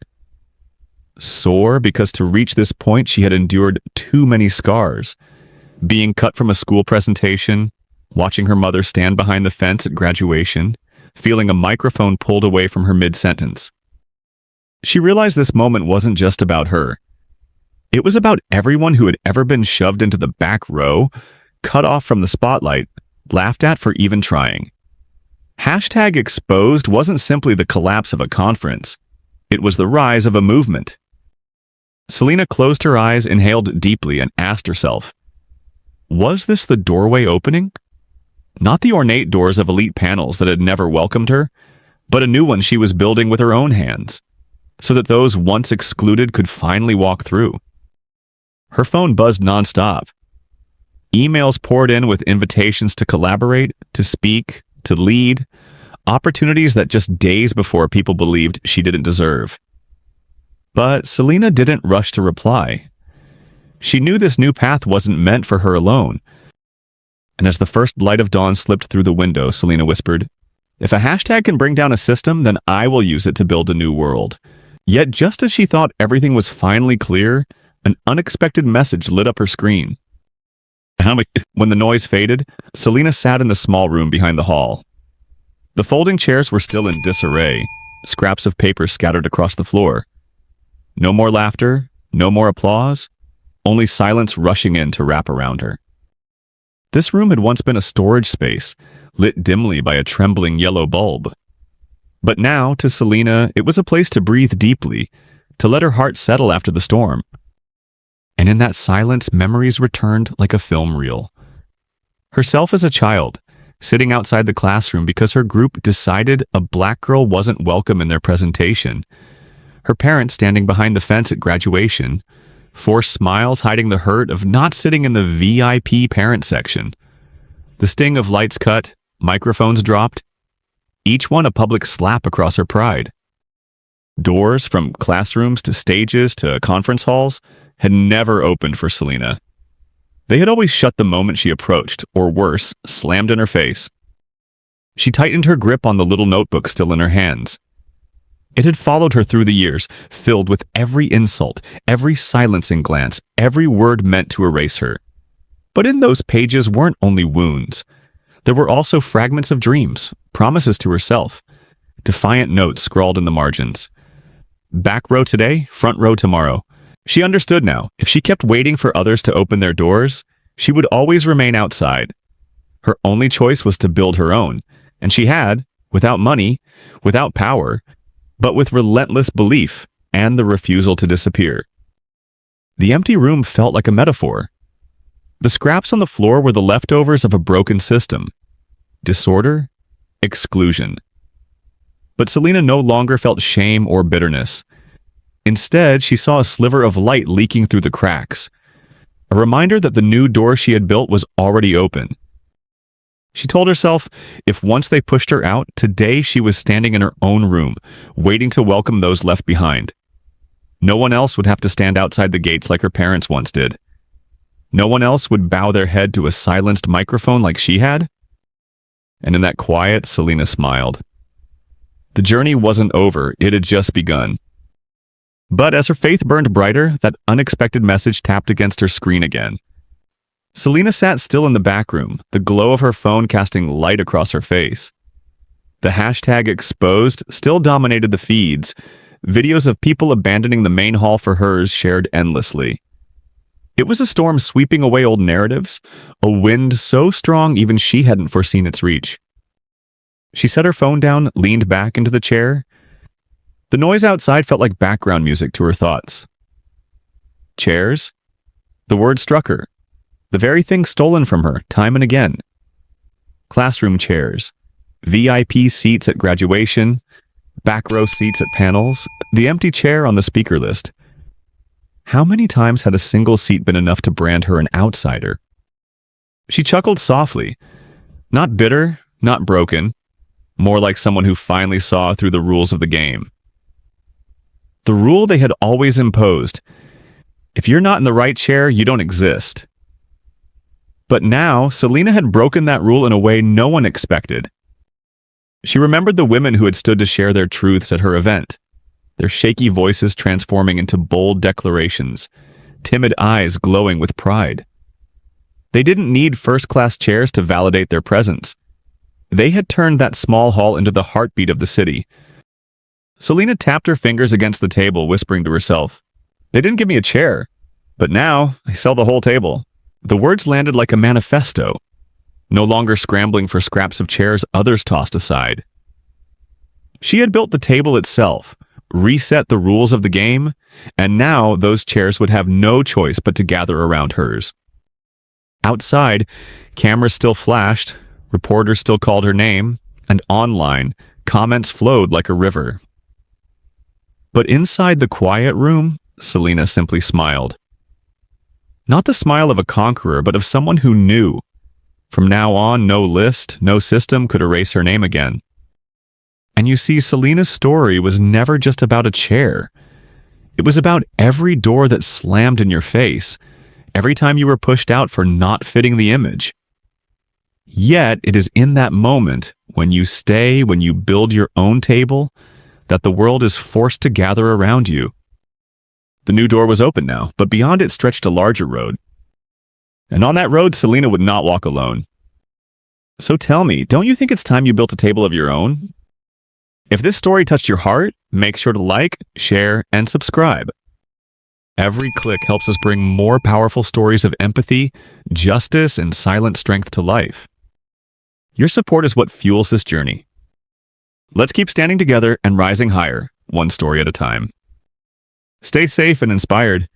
S1: Sore because to reach this point she had endured too many scars. Being cut from a school presentation, watching her mother stand behind the fence at graduation, feeling a microphone pulled away from her mid-sentence. She realized this moment wasn't just about her. It was about everyone who had ever been shoved into the back row, cut off from the spotlight, laughed at for even trying. #Exposed wasn't simply the collapse of a conference. It was the rise of a movement. Selena closed her eyes, inhaled deeply, and asked herself, was this the doorway opening? Not the ornate doors of elite panels that had never welcomed her, but a new one she was building with her own hands, so that those once excluded could finally walk through. Her phone buzzed nonstop. Emails poured in with invitations to collaborate, to speak, to lead, opportunities that just days before people believed she didn't deserve. But Selena didn't rush to reply. She knew this new path wasn't meant for her alone. And as the first light of dawn slipped through the window, Selena whispered, if a hashtag can bring down a system, then I will use it to build a new world. Yet just as she thought everything was finally clear, an unexpected message lit up her screen. When the noise faded, Selena sat in the small room behind the hall. The folding chairs were still in disarray, scraps of paper scattered across the floor. No more laughter, no more applause, only silence rushing in to wrap around her. This room had once been a storage space, lit dimly by a trembling yellow bulb. But now, to Selena, it was a place to breathe deeply, to let her heart settle after the storm. And in that silence, memories returned like a film reel. Herself as a child, sitting outside the classroom because her group decided a black girl wasn't welcome in their presentation. Her parents standing behind the fence at graduation, forced smiles hiding the hurt of not sitting in the VIP parent section. The sting of lights cut, microphones dropped, each one a public slap across her pride. Doors from classrooms to stages to conference halls had never opened for Selena. They had always shut the moment she approached, or worse, slammed in her face. She tightened her grip on the little notebook still in her hands. It had followed her through the years, filled with every insult, every silencing glance, every word meant to erase her. But in those pages weren't only wounds. There were also fragments of dreams, promises to herself, defiant notes scrawled in the margins. Back row today, front row tomorrow. She understood now, if she kept waiting for others to open their doors, she would always remain outside. Her only choice was to build her own, and she had, without money, without power, but with relentless belief and the refusal to disappear. The empty room felt like a metaphor. The scraps on the floor were the leftovers of a broken system. Disorder, exclusion. But Selena no longer felt shame or bitterness. Instead, she saw a sliver of light leaking through the cracks, a reminder that the new door she had built was already open. She told herself, if once they pushed her out, today she was standing in her own room, waiting to welcome those left behind. No one else would have to stand outside the gates like her parents once did. No one else would bow their head to a silenced microphone like she had. And in that quiet, Selena smiled. The journey wasn't over, it had just begun. But as her faith burned brighter, that unexpected message tapped against her screen again. Selena sat still in the back room, the glow of her phone casting light across her face. The hashtag exposed still dominated the feeds, videos of people abandoning the main hall for hers shared endlessly. It was a storm sweeping away old narratives, a wind so strong even she hadn't foreseen its reach. She set her phone down, leaned back into the chair. The noise outside felt like background music to her thoughts. Chairs? The word struck her. The very thing stolen from her, time and again. Classroom chairs, VIP seats at graduation, back row seats at panels, the empty chair on the speaker list. How many times had a single seat been enough to brand her an outsider? She chuckled softly. Not bitter, not broken, more like someone who finally saw through the rules of the game. The rule they had always imposed: if you're not in the right chair, you don't exist. But now, Selena had broken that rule in a way no one expected. She remembered the women who had stood to share their truths at her event, their shaky voices transforming into bold declarations, timid eyes glowing with pride. They didn't need first-class chairs to validate their presence. They had turned that small hall into the heartbeat of the city. Selena tapped her fingers against the table, whispering to herself, "They didn't give me a chair, but now I sell the whole table." The words landed like a manifesto, no longer scrambling for scraps of chairs others tossed aside. She had built the table itself, reset the rules of the game, and now those chairs would have no choice but to gather around hers. Outside, cameras still flashed, reporters still called her name, and online, comments flowed like a river. But inside the quiet room, Selena simply smiled. Not the smile of a conqueror, but of someone who knew. From now on, no list, no system could erase her name again. And you see, Selena's story was never just about a chair. It was about every door that slammed in your face, every time you were pushed out for not fitting the image. Yet, it is in that moment, when you stay, when you build your own table, that the world is forced to gather around you. The new door was open now, but beyond it stretched a larger road. And on that road, Selena would not walk alone. So tell me, don't you think it's time you built a table of your own? If this story touched your heart, make sure to like, share, and subscribe. Every click helps us bring more powerful stories of empathy, justice, and silent strength to life. Your support is what fuels this journey. Let's keep standing together and rising higher, one story at a time. Stay safe and inspired.